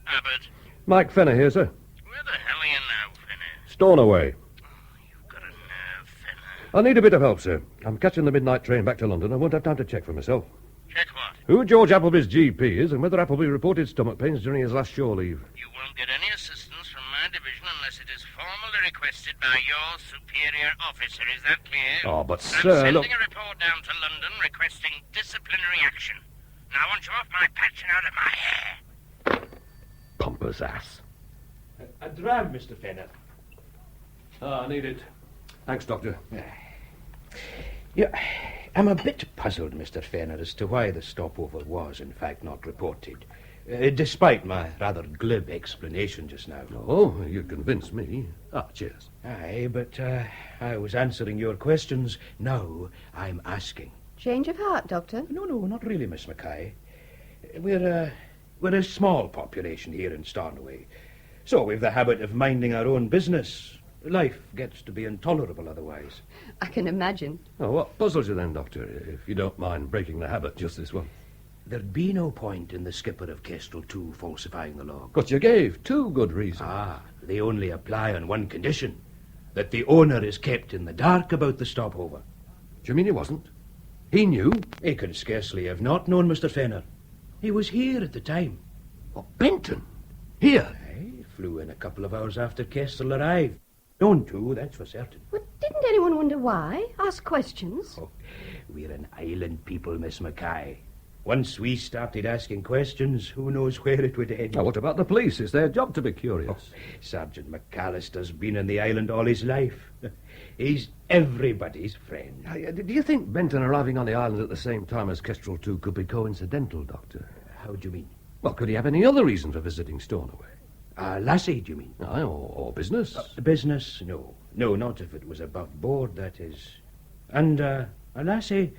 Abbott. Mike Fenner here, sir. Where the hell are you now, Fenner? Stornoway. You've got a nerve, Fenner. I need a bit of help, sir. I'm catching the midnight train back to London. I won't have time to check for myself. Check what? Who George Appleby's GP is and whether Appleby reported stomach pains during his last shore leave. You won't get any assistance from my division unless it is formally requested by your superior officer. Is that clear? Oh, but, I'm sir, sending look... a report down to London requesting disciplinary action. Now I want you off my patch and out of my hair. Pompous ass. A dram, Mr. Fenner. I need it. Thanks, Doctor. Yeah, I'm a bit puzzled, Mr. Fenner, as to why the stopover was, in fact, not reported, despite my rather glib explanation just now. Oh, you convinced me. Cheers. Aye, but I was answering your questions. Now I'm asking. Change of heart, Doctor? No, not really, Miss Mackay. We're a small population here in Stornoway, so we've the habit of minding our own business. Life gets to be intolerable otherwise. I can imagine. Oh, what puzzles you then, Doctor, if you don't mind breaking the habit just this once? There'd be no point in the skipper of Kestrel 2 falsifying the log. But you gave two good reasons. They only apply on one condition, that the owner is kept in the dark about the stopover. Do you mean he wasn't? He knew? He could scarcely have not known, Mr. Fenner. He was here at the time. Oh, Benton? Here? He flew in a couple of hours after Kestrel arrived. Known to, that's for certain. Well, didn't anyone wonder why? Ask questions. Oh, we're an island people, Miss Mackay. Once we started asking questions, who knows where it would end. Now, what about the police? It's their job to be curious. Oh, Sergeant McAllister's been in the island all his life. He's everybody's friend. Do you think Benton arriving on the island at the same time as Kestrel 2 could be coincidental, Doctor? How do you mean? Well, could he have any other reason for visiting Stornoway? Lassie, do you mean? Aye, or business? Business? No. No, not if it was above board, that is. And, a lassie?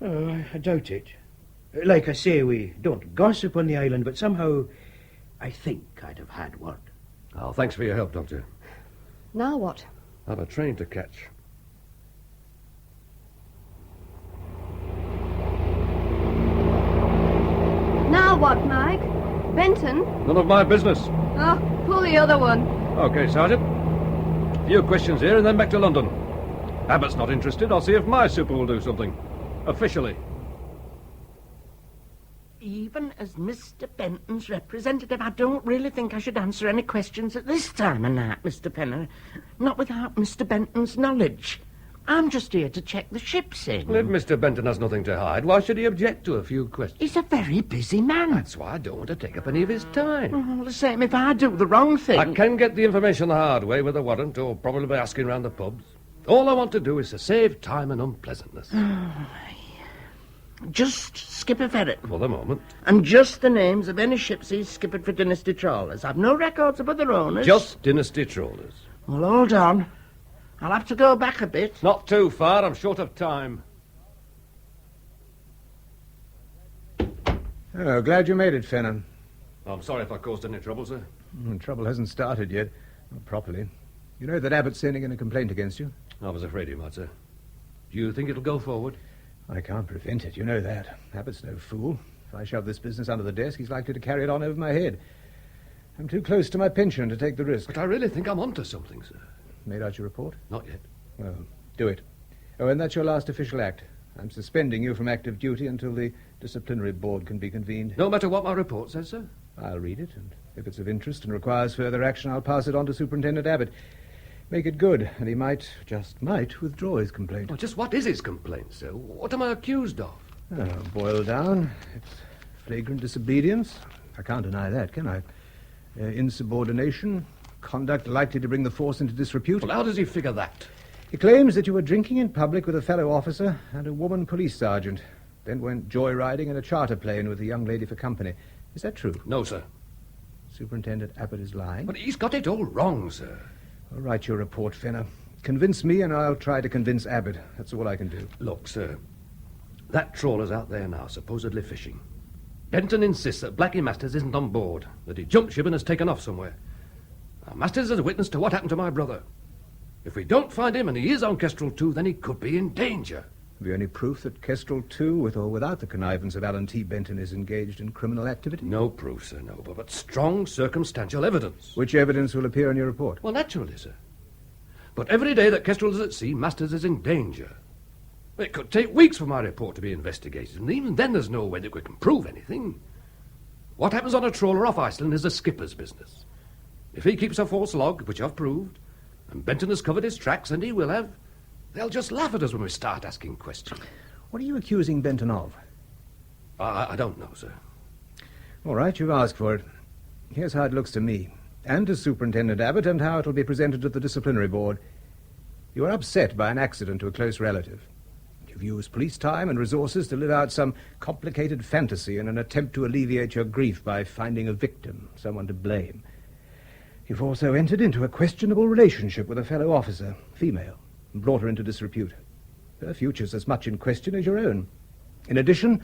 Oh, I doubt it. Like I say, we don't gossip on the island, but somehow I think I'd have had word. Oh, thanks for your help, Doctor. Now what? I've a train to catch. Now what, Mike? Benton? None of my business. Oh, pull the other one. Okay, Sergeant. A few questions here and then back to London. Abbott's not interested. I'll see if my super will do something. Officially. Even as Mr. Benton's representative, I don't really think I should answer any questions at this time of night, Mr. Fenner. Not without Mr. Benton's knowledge. I'm just here to check the ship's in. Well, if Mr. Benton has nothing to hide, why should he object to a few questions? He's a very busy man. That's why I don't want to take up any of his time. Well, the same if I do the wrong thing. I can get the information the hard way with a warrant, or probably by asking round the pubs. All I want to do is to save time and unpleasantness. Just Skipper Ferret. For the moment. And just the names of any ships he's skippered for Dynasty trawlers. I've no records of other owners. Just Dynasty trawlers. Well, hold on. I'll have to go back a bit. Not too far. I'm short of time. Oh, glad you made it, Fenner. I'm sorry if I caused any trouble, sir. Trouble hasn't started yet. Not properly. You know that Abbott's sending in a complaint against you? I was afraid he might, sir. Do you think it'll go forward? I can't prevent it, you know that. Abbott's no fool. If I shove this business under the desk, he's likely to carry it on over my head. I'm too close to my pension to take the risk. But I really think I'm onto something, sir. Made out your report? Not yet. Well, do it. Oh, and that's your last official act. I'm suspending you from active duty until the disciplinary board can be convened. No matter what my report says, sir? I'll read it, and if it's of interest and requires further action, I'll pass it on to Superintendent Abbott. Make it good, and he might, just might, withdraw his complaint. Well, just what is his complaint, sir? What am I accused of? Oh, boiled down, it's flagrant disobedience. I can't deny that, can I? Insubordination, conduct likely to bring the force into disrepute. Well, how does he figure that? He claims that you were drinking in public with a fellow officer and a woman police sergeant, then went joyriding in a charter plane with a young lady for company. Is that true? No, sir. Superintendent Abbott is lying? But he's got it all wrong, sir. I'll write your report, Fenner. Convince me, and I'll try to convince Abbott. That's all I can do. Look, sir, that trawler's out there now, supposedly fishing. Benton insists that Blackie Masters isn't on board, that he jumped ship and has taken off somewhere. Now, Masters is a witness to what happened to my brother. If we don't find him and he is on Kestrel 2, then he could be in danger. Have you any proof that Kestrel 2, with or without the connivance of Alan T. Benton, is engaged in criminal activity? No proof, sir, no, but strong circumstantial evidence. Which evidence will appear in your report? Well, naturally, sir. But every day that Kestrel is at sea, Masters is in danger. It could take weeks for my report to be investigated, and even then there's no way that we can prove anything. What happens on a trawler off Iceland is the skipper's business. If he keeps a false log, which I've proved, and Benton has covered his tracks, and he will have, they'll just laugh at us when we start asking questions. What are you accusing Benton of? I don't know, sir. All right, you've asked for it. Here's how it looks to me, and to Superintendent Abbott, and how it'll be presented to the disciplinary board. You are upset by an accident to a close relative. You've used police time and resources to live out some complicated fantasy in an attempt to alleviate your grief by finding a victim, someone to blame. You've also entered into a questionable relationship with a fellow officer, female, and brought her into disrepute. Her future's as much in question as your own. In addition,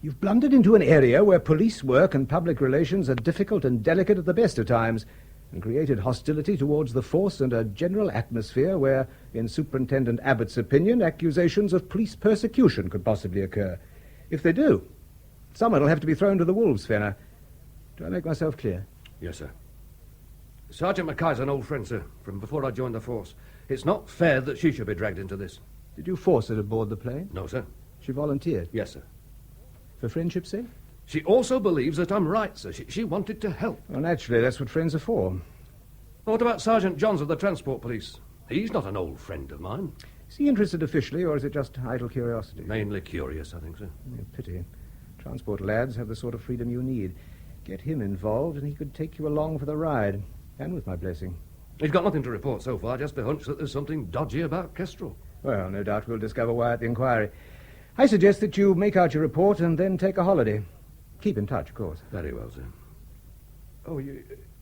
you've blundered into an area where police work and public relations are difficult and delicate at the best of times, and created hostility towards the force and a general atmosphere where, in Superintendent Abbott's opinion, accusations of police persecution could possibly occur. If they do, someone will have to be thrown to the wolves, Fenner. Do I make myself clear? Yes, sir. Sergeant Mackay's an old friend, sir, from before I joined the force. It's not fair that she should be dragged into this. Did you force her to board the plane? No, sir. She volunteered? Yes, sir. For friendship's sake? She also believes that I'm right, sir. She wanted to help. Well, naturally, that's what friends are for. What about Sergeant Johns of the Transport Police? He's not an old friend of mine. Is he interested officially, or is it just idle curiosity? Mainly curious, I think, sir. Pity. Transport lads have the sort of freedom you need. Get him involved, and he could take you along for the ride, and with my blessing. He's got nothing to report so far, just a hunch that there's something dodgy about Kestrel. Well, no doubt we'll discover why at the inquiry. I suggest that you make out your report and then take a holiday. Keep in touch, of course. Very well, sir. Oh,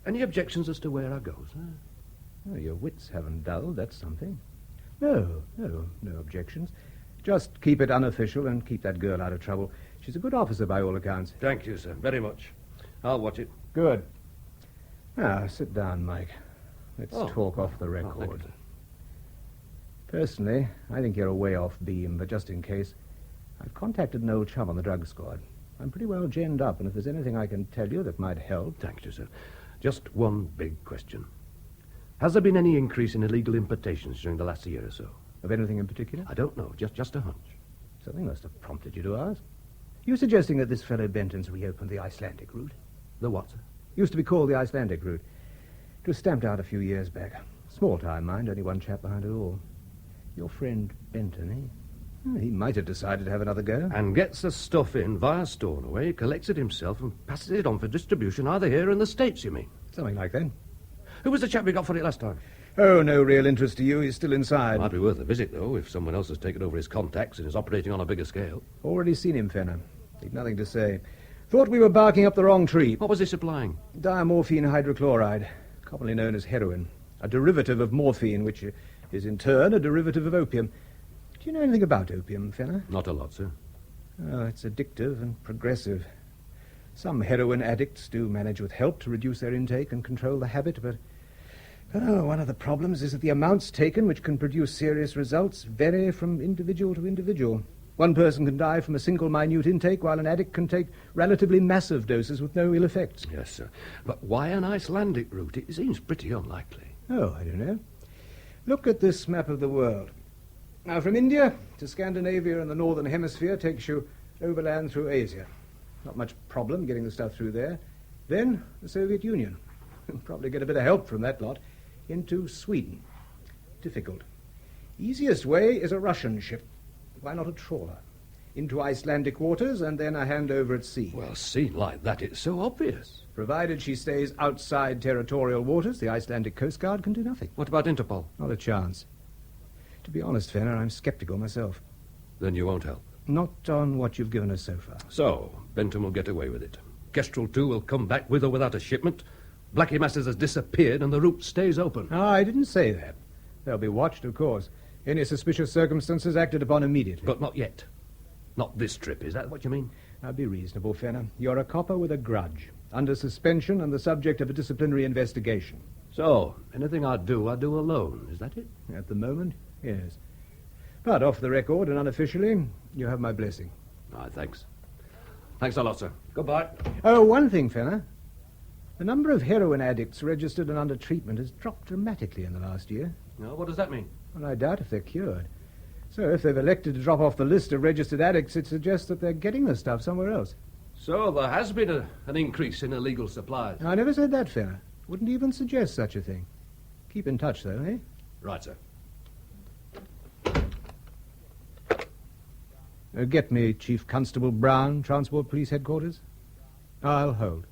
any objections as to where I go, sir? Oh, your wits haven't dulled, that's something. No objections. Just keep it unofficial and keep that girl out of trouble. She's a good officer by all accounts. Thank you, sir, very much. I'll watch it. Good. Now, sit down, Mike. Let's talk off the record. Thank you, sir. Personally, I think you're a way off beam, but just in case, I've contacted an old chum on the drug squad. I'm pretty well ginned up, and if there's anything I can tell you that might help... Thank you, sir. Just one big question. Has there been any increase in illegal importations during the last year or so? Of anything in particular? I don't know, just a hunch. Something must have prompted you to ask. You're suggesting that this fellow Benton's reopened the Icelandic route? The what, sir? Used to be called the Icelandic route. It was stamped out a few years back. Small time, mind, only one chap behind it all. Your friend Benton, eh? He might have decided to have another go. And gets the stuff in via Stornoway, collects it himself, and passes it on for distribution either here or in the States, you mean? Something like that. Who was the chap we got for it last time? Oh, no real interest to you. He's still inside. Might be worth a visit, though, if someone else has taken over his contacts and is operating on a bigger scale. Already seen him, Fenner. He'd nothing to say. Thought we were barking up the wrong tree. What was he supplying? Diamorphine hydrochloride, commonly known as heroin. A derivative of morphine, which is in turn a derivative of opium. Do you know anything about opium, Fenner? Not a lot, sir. Oh, it's addictive and progressive. Some heroin addicts do manage with help to reduce their intake and control the habit, but one of the problems is that the amounts taken, which can produce serious results, vary from individual to individual. One person can die from a single minute intake, while an addict can take relatively massive doses with no ill effects. Yes, sir. But why an Icelandic route? It seems pretty unlikely. Oh, I don't know. Look at this map of the world. Now, from India to Scandinavia and the Northern Hemisphere takes you overland through Asia. Not much problem getting the stuff through there. Then the Soviet Union. Probably get a bit of help from that lot. Into Sweden. Difficult. Easiest way is a Russian ship. Why not a trawler? Into Icelandic waters and then a handover at sea. Well, seen like that, it's so obvious. Provided she stays outside territorial waters, the Icelandic Coast Guard can do nothing. What about Interpol? Not a chance. To be honest, Fenner, I'm sceptical myself. Then you won't help? Not on what you've given us so far. So, Benton will get away with it. Kestrel, too, will come back with or without a shipment. Blackie Masters has disappeared and the route stays open. No, I didn't say that. They'll be watched, of course. Any suspicious circumstances acted upon immediately. But not yet. Not this trip, is that what you mean? Now, be reasonable, Fenner. You're a copper with a grudge. Under suspension and the subject of a disciplinary investigation. So, anything I do alone, is that it? At the moment, yes. But off the record and unofficially, you have my blessing. Thanks. Thanks a lot, sir. Goodbye. Oh, one thing, Fenner. The number of heroin addicts registered and under treatment has dropped dramatically in the last year. No, what does that mean? Well, I doubt if they're cured. So if they've elected to drop off the list of registered addicts, it suggests that they're getting the stuff somewhere else. So there has been an increase in illegal supplies. I never said that, Fenner. Wouldn't even suggest such a thing. Keep in touch, though, eh? Right, sir. Get me Chief Constable Brown, Transport Police Headquarters. I'll hold.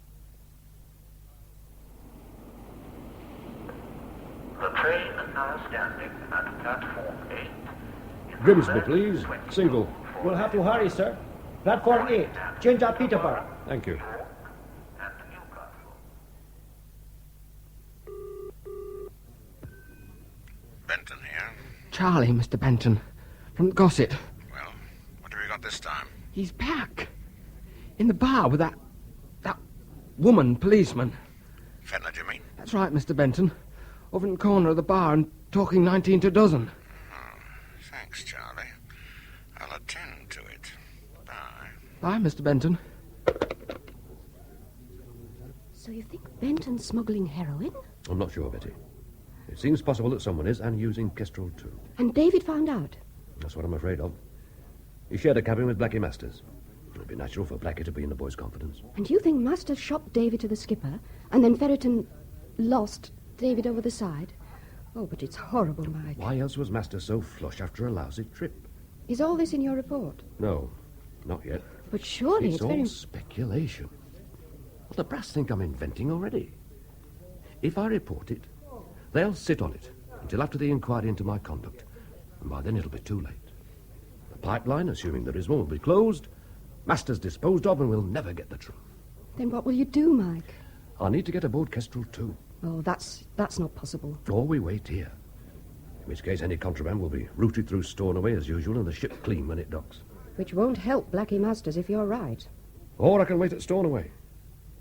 The train is now standing at platform 8. Grimsby, please. Single. We'll have to hurry, sir. Platform 8. Change at Peterborough. Thank you. Benton here. Charlie, Mr. Benton. From Gossett. Well, what have we got this time? He's back. In the bar with that woman policeman. Fenner, do you mean? That's right, Mr. Benton. Over in the corner of the bar and talking 19 to a dozen. Oh, thanks, Charlie. I'll attend to it. Bye. Bye, Mr. Benton. So you think Benton's smuggling heroin? I'm not sure, Betty. It seems possible that someone is, and using Kestrel too. And David found out? That's what I'm afraid of. He shared a cabin with Blackie Masters. It'd be natural for Blackie to be in the boy's confidence. And you think Masters shot David to the skipper, and then Ferreton lost David over the side? Oh, but it's horrible, Mike. Why else was Masters so flush after a lousy trip? Is all this in your report? No, not yet. But surely it's all all speculation. Well, the brass think I'm inventing already. If I report it, they'll sit on it until after the inquiry into my conduct. And by then it'll be too late. The pipeline, assuming there is one, will be closed. Masters disposed of, and we'll never get the truth. Then what will you do, Mike? I need to get aboard Kestrel too. Oh, that's not possible. Or we wait here. In which case any contraband will be routed through Stornoway as usual and the ship clean when it docks. Which won't help Blackie Masters if you're right. Or I can wait at Stornoway.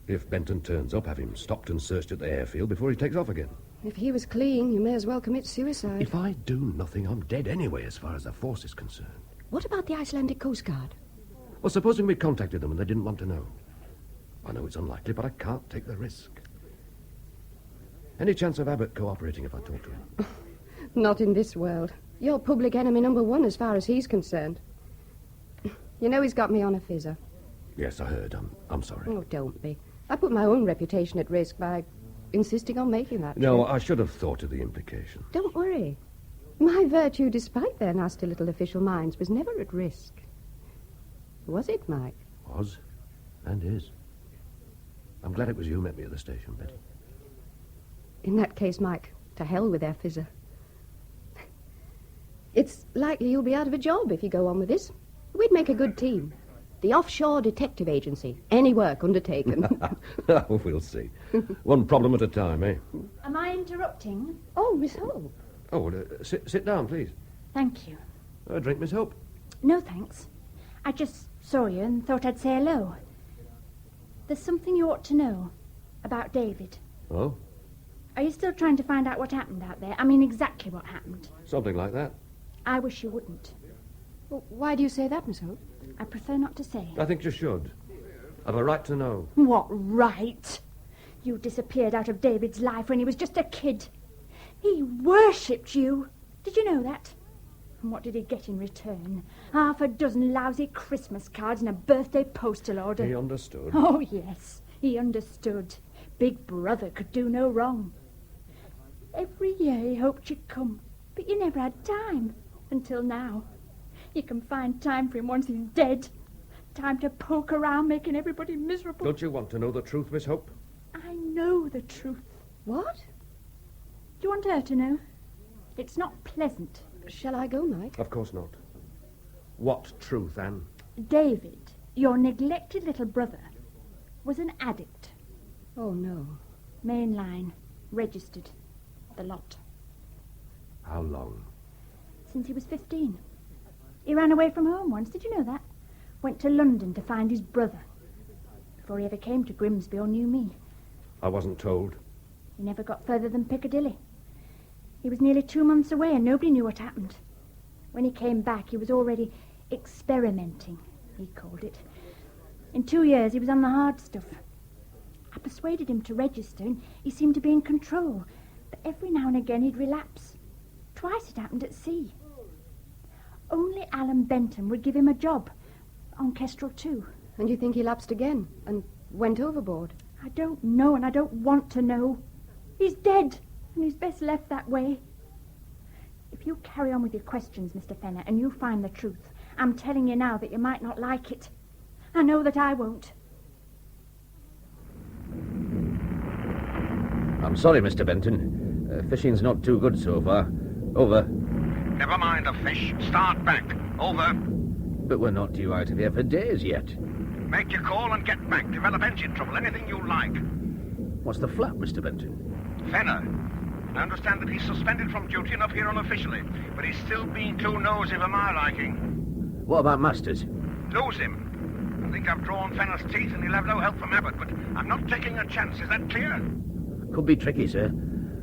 If Benton turns up, have him stopped and searched at the airfield before he takes off again. If he was clean, you may as well commit suicide. If I do nothing, I'm dead anyway as far as the force is concerned. What about the Icelandic Coast Guard? Well, supposing we contacted them and they didn't want to know. I know it's unlikely, but I can't take the risk. Any chance of Abbott cooperating if I talk to him? Not in this world. You're public enemy number one as far as he's concerned. You know he's got me on a fizzer. Yes, I heard. I'm sorry. Oh, don't be. I put my own reputation at risk by insisting on making that No, trip. I should have thought of the implication. Don't worry. My virtue, despite their nasty little official minds, was never at risk. Was it, Mike? Was and is. I'm glad it was you met me at the station, Betty. In that case, Mike, to hell with their fizzer. It's likely you'll be out of a job if you go on with this. We'd make a good team. The Offshore Detective Agency. Any work undertaken. Oh, we'll see. One problem at a time, eh? Am I interrupting? Oh, Miss Hope. Oh, well, sit down, please. Thank you. A drink, Miss Hope? No, thanks. I just saw you and thought I'd say hello. There's something you ought to know about David. Oh? Are you still trying to find out what happened out there? I mean, exactly what happened. Something like that. I wish you wouldn't. Well, why do you say that, Miss Hope? I prefer not to say. I think you should. I've a right to know. What right? You disappeared out of David's life when he was just a kid. He worshipped you. Did you know that? And what did he get in return? 6 lousy Christmas cards and a birthday postal order. He understood. Oh, yes, he understood. Big Brother could do no wrong. Every year he hoped you'd come, but you never had time. Until now. You can find time for him once he's dead. Time to poke around making everybody miserable. Don't you want to know the truth, Miss Hope? I know the truth. What? Do you want her to know? It's not pleasant. Shall I go, Mike? Of course not. What truth, Anne? David, your neglected little brother, was an addict. Oh, no. Mainline. Registered. The lot. How long? Since he was 15. He ran away from home once, did you know that? Went to London to find his brother. Before he ever came to Grimsby or knew me. I wasn't told. He never got further than Piccadilly. He was nearly 2 months away and nobody knew what happened. When he came back, he was already experimenting, he called it. In 2 years, he was on the hard stuff. I persuaded him to register and he seemed to be in control. But every now and again, he'd relapse. Twice it happened at sea. Only Alan Benton would give him a job on Kestrel too. And you think he lapsed again and went overboard? I don't know and I don't want to know. He's dead and he's best left that way. If you carry on with your questions, Mr. Fenner, and you find the truth, I'm telling you now that you might not like it. I know that I won't. I'm sorry, Mr. Benton. Fishing's not too good so far. Over. Never mind the fish. Start back. Over. But we're not due out of here for days yet. Make your call and get back. Develop engine trouble. Anything you like. What's the flat, Mr. Benton? Fenner. I understand that he's suspended from duty and up here unofficially, but he's still being too nosy for my liking. What about Masters? Lose him. I think I've drawn Fenner's teeth and he'll have no help from Abbott, but I'm not taking a chance. Is that clear? Could be tricky, sir.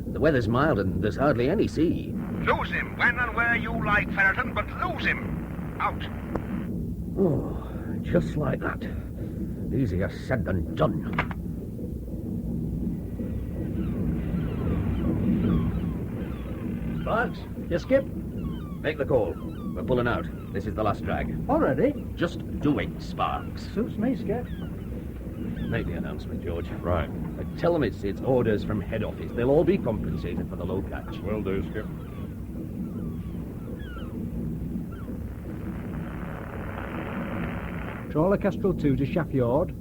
The weather's mild and there's hardly any sea. Lose him when and where you like, Ferreton, but lose him. Out. Oh, just like that. Easier said than done. Sparks, you skip? Make the call. We're pulling out. This is the last drag. Already? Just do it, Sparks. Suits me, Skip. Make the announcement, George. Right. Tell them it's orders from head office. They'll all be compensated for the low catch. Will do, Skip. Trawler Kestrel 2 to Shaft Yard.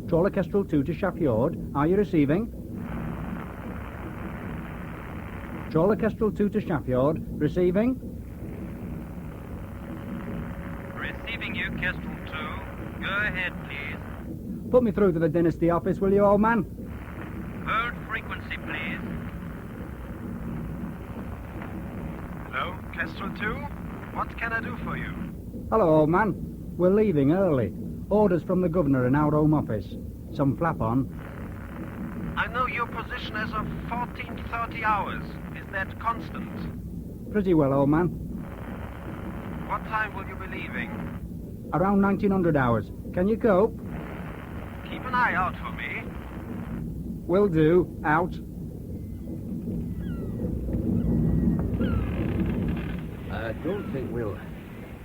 Trawler Kestrel 2 to Shaft Yard. Are you receiving? Trawler Kestrel 2 to Shaft Yard. Receiving? Receiving you, Kestrel 2. Go ahead, please. Put me through to the Dynasty office, will you, old man? Hold frequency, please. Hello, Kestrel 2? What can I do for you? Hello, old man. We're leaving early. Orders from the governor in our home office. Some flap on. I know your position as of 14:30 hours. Is that constant? Pretty well, old man. What time will you be leaving? Around 1900 hours. Can you cope? Keep an eye out for me. Will do. Out. I don't think we'll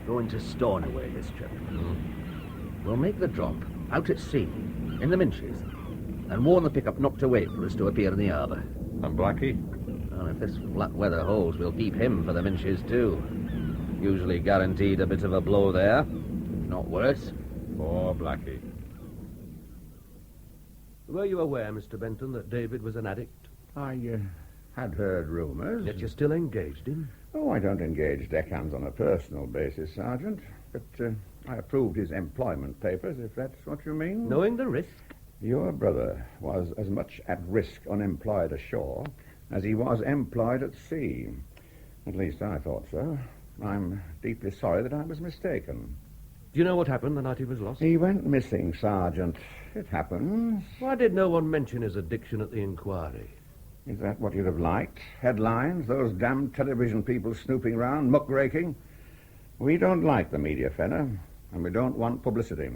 go into Stornoway this trip. We'll make the drop out at sea, in the Minches, and warn the pickup not to wait for us to appear in the harbour. And Blackie? Well, if this flat weather holds, we'll keep him for the Minches too. Usually guaranteed a bit of a blow there, if not worse. Poor Blackie. Were you aware, Mr. Benton, that David was an addict? I had heard rumours. Yet you're still engaged him? Oh, I don't engage deckhands on a personal basis, Sergeant. But I approved his employment papers, if that's what you mean. Knowing the risk? Your brother was as much at risk unemployed ashore as he was employed at sea. At least I thought so. I'm deeply sorry that I was mistaken. Do you know what happened the night he was lost? He went missing, Sergeant. It happens. Why did no one mention his addiction at the inquiry? Is that what you'd have liked? Headlines? Those damn television people snooping round, muckraking? We don't like the media, Fenner, and we don't want publicity.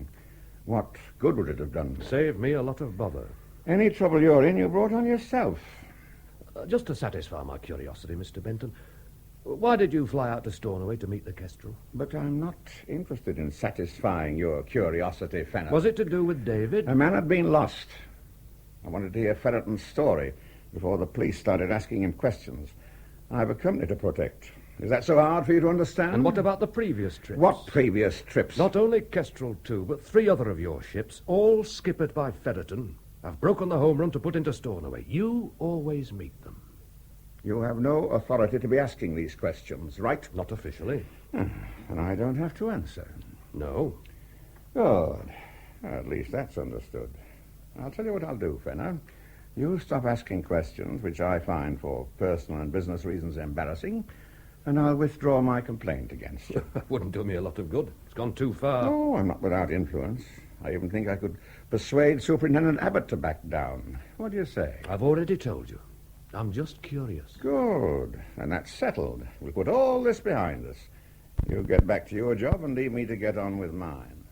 What good would it have done? Saved me a lot of bother. Any trouble you're in, you brought on yourself. Just to satisfy my curiosity, Mr. Benton, why did you fly out to Stornoway to meet the Kestrel? But I'm not interested in satisfying your curiosity, Fenner. Was it to do with David? A man had been lost. I wanted to hear Ferreton's story before the police started asking him questions. I have a company to protect. Is that so hard for you to understand? And what about the previous trips? What previous trips? Not only Kestrel 2, but 3 other of your ships, all skippered by Ferreton, have broken the home run to put into Stornoway. You always meet them. You have no authority to be asking these questions, right? Not officially. And I don't have to answer. No. Good. At least that's understood. I'll tell you what I'll do, Fenner. You stop asking questions which I find for personal and business reasons embarrassing, and I'll withdraw my complaint against you. Wouldn't do me a lot of good. It's gone too far. No, I'm not without influence. I even think I could persuade Superintendent Abbott to back down. What do you say? I've already told you. I'm just curious. Good. And that's settled. We'll put all this behind us. You get back to your job and leave me to get on with mine.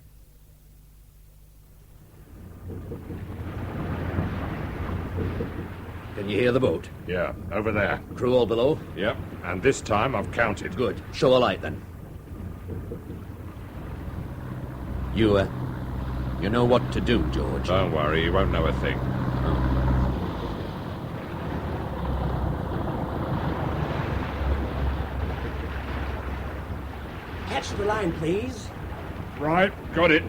Can you hear the boat? Yeah, over there. Crew all below? Yep, and this time I've counted. Good. Show a light, then. You know what to do, George. Don't worry, you won't know a thing. Catch the line, please. Right, got it.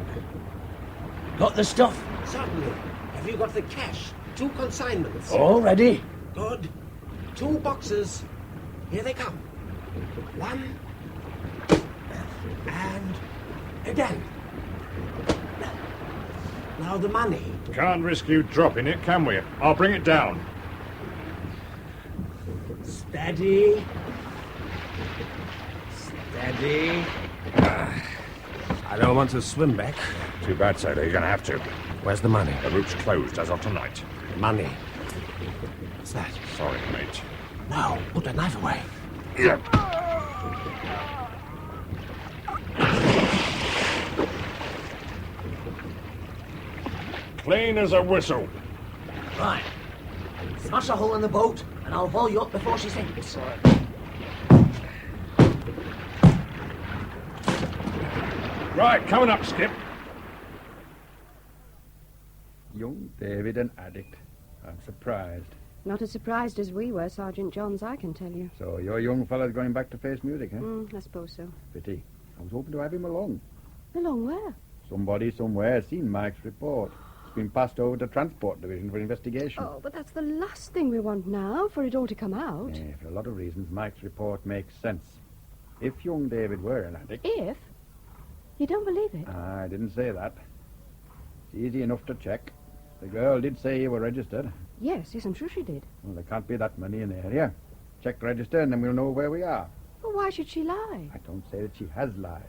Got the stuff? Certainly. Have you got the cash? 2 consignments. All ready. Good. 2 boxes. Here they come. 1. And again. Now the money. Can't risk you dropping it, can we? I'll bring it down. Steady. Steady. I don't want to swim back. Too bad, sailor. You're going to have to. Where's the money? The route's closed as of tonight. Money. What's that? Sorry, mate. Now, put the knife away. Yeah. Clean as a whistle. Right. Smash a hole in the boat, and I'll haul you up before she sinks. Right, coming up, Skip. Young David, an addict. I'm surprised. Not as surprised as we were, Sergeant Johns, I can tell you. So your young fella's going back to face music, eh? I suppose so. Pity. I was hoping to have him along. Along where? Somebody somewhere has seen Mike's report. It's been passed over to Transport Division for investigation. Oh, but that's the last thing we want now, for it all to come out. Yeah, for a lot of reasons, Mike's report makes sense. If young David were an addict... If? You don't believe it? I didn't say that. It's easy enough to check. The girl did say you were registered. Yes, I'm sure she did. Well, there can't be that many in the area. Check register and then we'll know where we are. Well, why should she lie? I don't say that she has lied.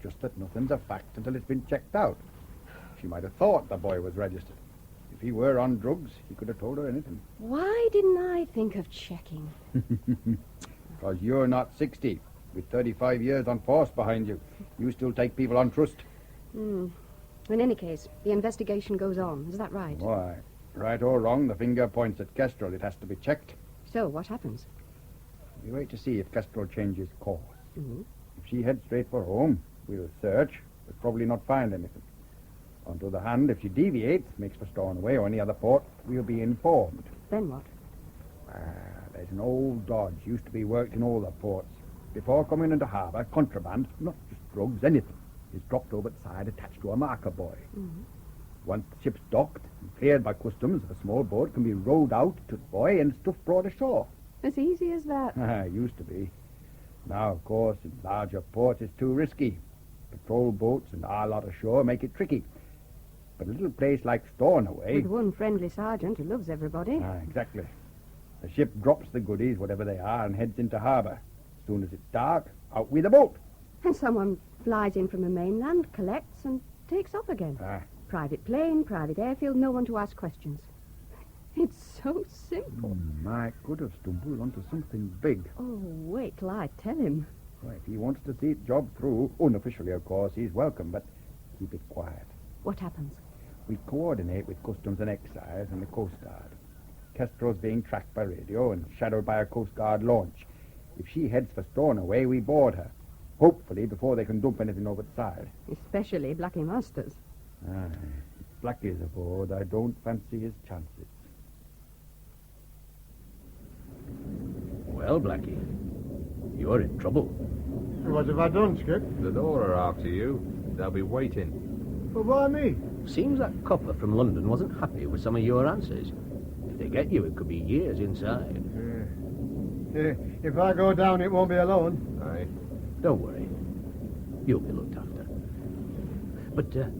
Just that nothing's a fact until it's been checked out. She might have thought the boy was registered. If he were on drugs, he could have told her anything. Why didn't I think of checking? Because you're not 60, with 35 years on force behind you. You still take people on trust. In any case, the investigation goes on. Is that right? Why? Right or wrong, the finger points at Kestrel. It has to be checked. So, what happens? We wait to see if Kestrel changes course. Mm-hmm. If she heads straight for home, we'll search, but probably not find anything. On the other hand, if she deviates, makes for Stornoway or any other port, we'll be informed. Then what? There's an old dodge used to be worked in all the ports. Before coming into harbour, contraband, not just drugs, anything, is dropped over the side attached to a marker buoy. Mm-hmm. Once the ship's docked and cleared by customs, a small boat can be rowed out to the buoy and stuff brought ashore. As easy as that? Used to be. Now, of course, in larger ports it's too risky. Patrol boats and our lot ashore make it tricky. But a little place like Stornoway... With one friendly sergeant who loves everybody. Exactly. The ship drops the goodies, whatever they are, and heads into harbour. As soon as it's dark, out with the boat. And someone flies in from the mainland, collects, and takes off again. Private plane, private airfield, no one to ask questions. It's so simple. Mike could have stumbled onto something big. Oh, wait till I tell him. Well, if he wants to see the job through, unofficially, of course, he's welcome, but keep it quiet. What happens? We coordinate with Customs and Excise and the Coast Guard. Kestrel's being tracked by radio and shadowed by a Coast Guard launch. If she heads for Stornoway, we board her. Hopefully before they can dump anything over the side. Especially Blackie Masters. If Blackie's aboard, I don't fancy his chances. Well, Blackie, you're in trouble. What have I done, Skip? The door are after you. They'll be waiting. But why me? Seems that copper from London wasn't happy with some of your answers. If they get you, it could be years inside. If I go down, it won't be alone. Aye. Don't worry. You'll be looked after. But,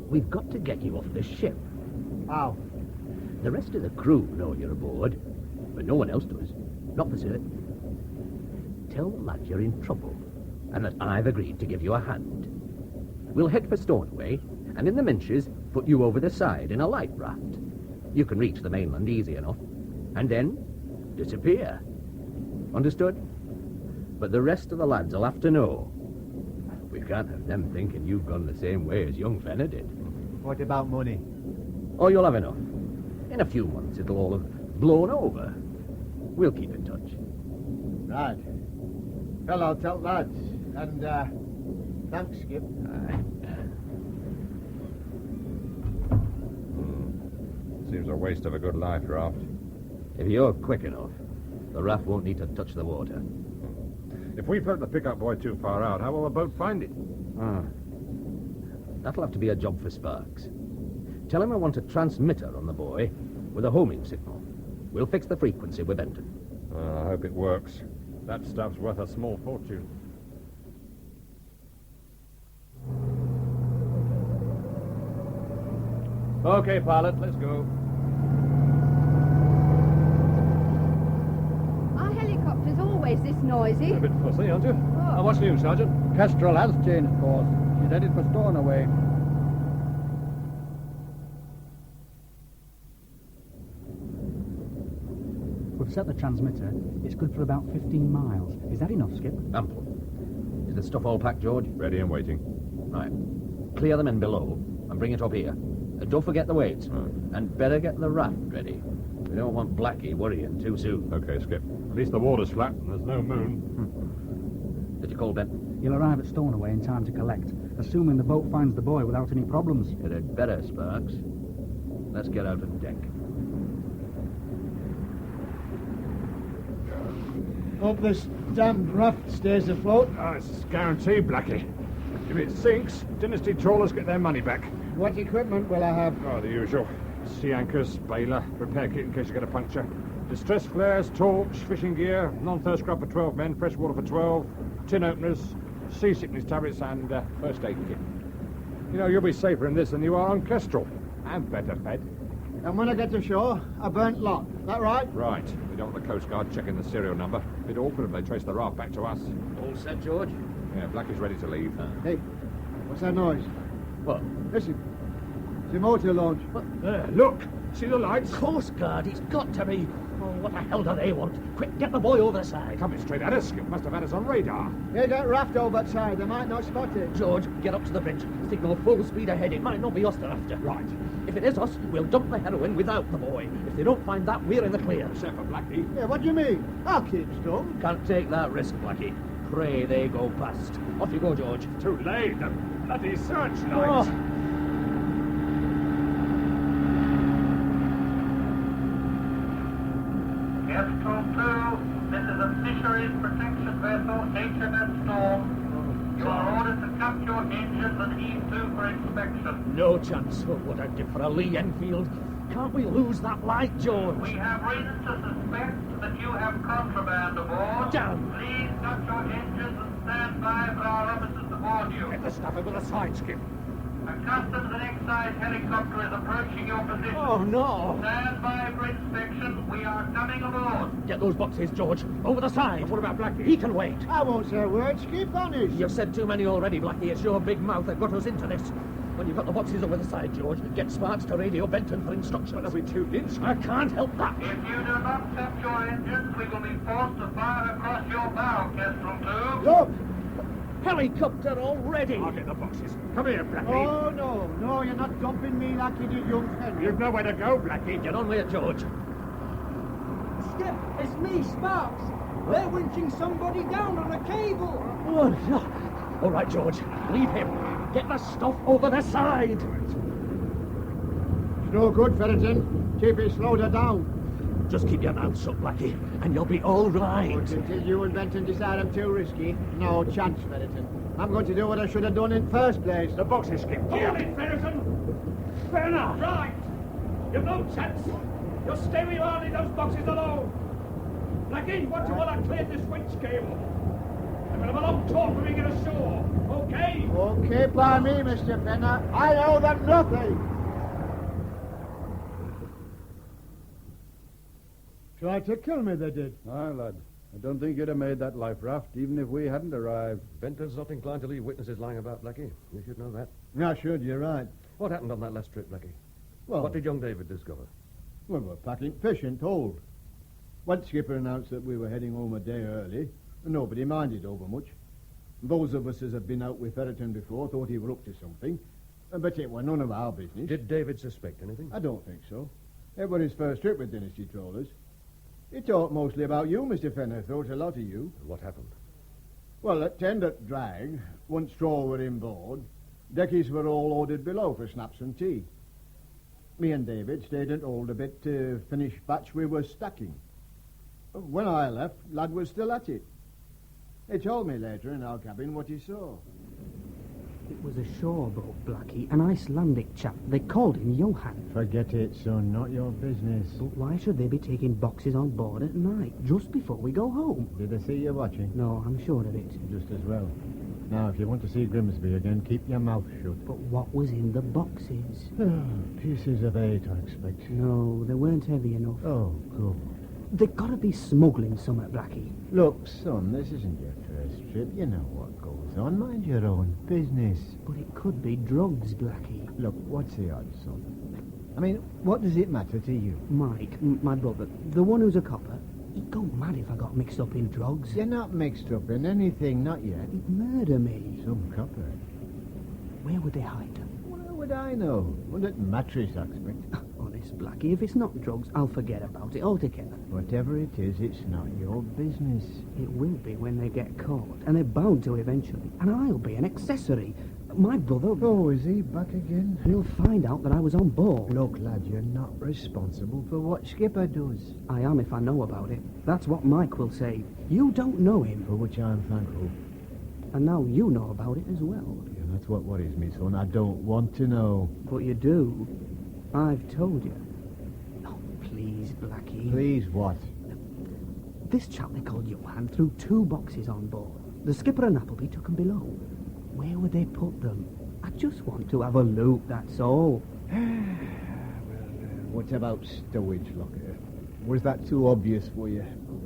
we've got to get you off this ship. How? The rest of the crew know you're aboard, but no one else does. Not for certain. Tell the lads you're in trouble, and that I've agreed to give you a hand. We'll head for Stornoway, and in the Minches, put you over the side in a light raft. You can reach the mainland easy enough, and then disappear. Understood? But the rest of the lads will have to know. We can't have them thinking you've gone the same way as young Fenner did. What about money? Oh, you'll have enough. In a few months, it'll all have blown over. We'll keep in touch. Right. Well, I'll tell lads. And, thanks, Skip. Seems a waste of a good life raft. If you're quick enough, the raft won't need to touch the water. If we put the pickup boy too far out, how will the boat find it? That'll have to be a job for Sparks. Tell him I want a transmitter on the buoy with a homing signal. We'll fix the frequency with Benton. I hope it works. That stuff's worth a small fortune. Okay, pilot, let's go. Our helicopter's always this noisy. A bit fussy, aren't you? What's new, Sergeant? Kestrel has changed course. She's headed for Stornoway. We've set the transmitter. It's good for about 15 miles. Is that enough, Skip? Ample. Is the stuff all packed, George? Ready and waiting. Right. Clear the men below and bring it up here. Don't forget the weights. And better get the raft ready. We don't want Blackie worrying too soon. Okay, Skip. At least the water's flat and there's no moon. Did you call Ben? He'll arrive at Stornoway in time to collect, assuming the boat finds the boy without any problems. It had better, Sparks. Let's get out on deck. Hope this damned raft stays afloat. Oh, it's guaranteed, Blackie. If it sinks, Dynasty trawlers get their money back. What equipment will I have? Oh, the usual. Sea anchors, bailer, repair kit in case you get a puncture. Distress flares, torch, fishing gear, non-thirst scrub for 12 men, fresh water for 12, tin openers, seasickness tablets, and first aid kit. You know, you'll be safer in this than you are on Kestrel. And better fed. And when I get to shore, a burnt lot. That right? Right. We don't want the Coast Guard checking the serial number. Bit awkward if they trace the raft back to us. All set, George? Yeah, Blackie's ready to leave. Hey, what's that noise? What? Listen. It's a motor launch. There, look. See the lights? Coast Guard, it's got to be. Oh, what the hell do they want? Quick, get the boy over the side. Coming straight at us. It must have had us on radar. They got raft over that side. They might not spot it. George, get up to the bridge. Signal full speed ahead. It might not be us they're after. Right. If it is us, we'll dump the heroin without the boy. If they don't find that, we're in the clear. Except for Blackie. Yeah, what do you mean? I'll keep stum. Can't take that risk, Blackie. Pray they go past. Off you go, George. Too late. The bloody searchlight. Oh. Kestrel 2, this is a fisheries protection vessel, HMS Storm. You are ordered to cut your engines and heave to for inspection. No chance. Oh, what I'd give for a Lee Enfield. Can't we lose that light, George? We have reason to suspect that you have contraband aboard. Damn. Please cut your engines and stand by for our officers to board you. Get the snapper with a side skip. A customs and excise helicopter is approaching your position. Oh, no. Stand by for inspection. We are coming aboard. Get those boxes, George. Over the side. What about Blackie? He can wait. I won't say a word. Keep honest. You've said too many already, Blackie. It's your big mouth that got us into this. When you've got the boxes over the side, George, get Sparks to radio Benton for instructions. But if we tuned in, I can't help that. If you do not tap your engines, we will be forced to fire across your bow, Kestrel 2. Look! Helicopter already. I'll get the boxes. Come here, Blackie. Oh, no. No, you're not dumping me like you did young Henry. You've nowhere to go, Blackie. Get on with it, George. Skip, it's me, Sparks. They're winching somebody down on a cable. Oh, no. All right, George. Leave him. Get the stuff over the side. It's no good, Ferreton. Keep it slowed down. Just keep your mouth shut, Blackie, and you'll be all right. Until you and Benton decide I'm too risky, no chance, Ferreton. I'm going to do what I should have done in first place. The boxes skip. Hold it, Ferreton! Fair enough. Right. You've no chance. Just stay where you are, leave those boxes alone. Blackie, what you want to clear this winch cable? I'm going to have a long talk when we get ashore, okay? Okay by me, Mr. Penner. I owe them nothing. Tried to kill me, they did. Aye, lad. I don't think you'd have made that life raft, even if we hadn't arrived. Benton's not inclined to leave witnesses lying about, Blackie. You should know that. I should, you're right. What happened on that last trip, Blackie? Well, What did young David discover? We were packing fish and told. When skipper announced that we were heading home a day early, nobody minded over much. Those of us as have been out with Ferreton before thought he were up to something, but it were none of our business. Did David suspect anything? I don't think so. It was his first trip with Dynasty trawlers. He talked mostly about you, Mr. Fenner. Thought a lot of you. What happened? Well, at 10 at drag, once straw were inboard, deckies were all ordered below for snaps and tea. Me and David stayed at hold a bit to finish batch we were stacking. When I left, lad was still at it. He told me later in our cabin what he saw. It was a shore boat, Blackie, an Icelandic chap. They called him Johan. Forget it, son. Not your business. But why should they be taking boxes on board at night, just before we go home? Did they see you watching? No, I'm sure of it. Just as well. Now, if you want to see Grimsby again, keep your mouth shut. But what was in the boxes? Pieces of 8, I expect. No, they weren't heavy enough. Oh, good. They've got to be smuggling some at Blackie. Look, son, this isn't your first trip. You know what goes on. Mind your own business. But it could be drugs, Blackie. Look, what's the odds, son? I mean, what does it matter to you? Mike, my brother, the one who's a copper, he'd go mad if I got mixed up in drugs. You're not mixed up in anything, not yet. He'd murder me. Some copper. Where would they hide them? Well, would I know? Wouldn't it mattress, I expect? Honest, Blackie, if it's not drugs, I'll forget about it altogether. Whatever it is, it's not your business. It will be when they get caught, and they're bound to eventually. And I'll be an accessory. My brother... Oh, is he back again? He'll find out that I was on board. Look, lad, you're not responsible for what Skipper does. I am if I know about it. That's what Mike will say. You don't know him. For which I'm thankful. And now you know about it as well. Yeah, that's what worries me, son. I don't want to know. But you do. I've told you. Oh, please, Blackie. Please what? This chap they called Johan threw 2 boxes on board. The skipper and Appleby took them below. Where would they put them? I just want to have a look, that's all. What about stowage locker? Was that too obvious for you?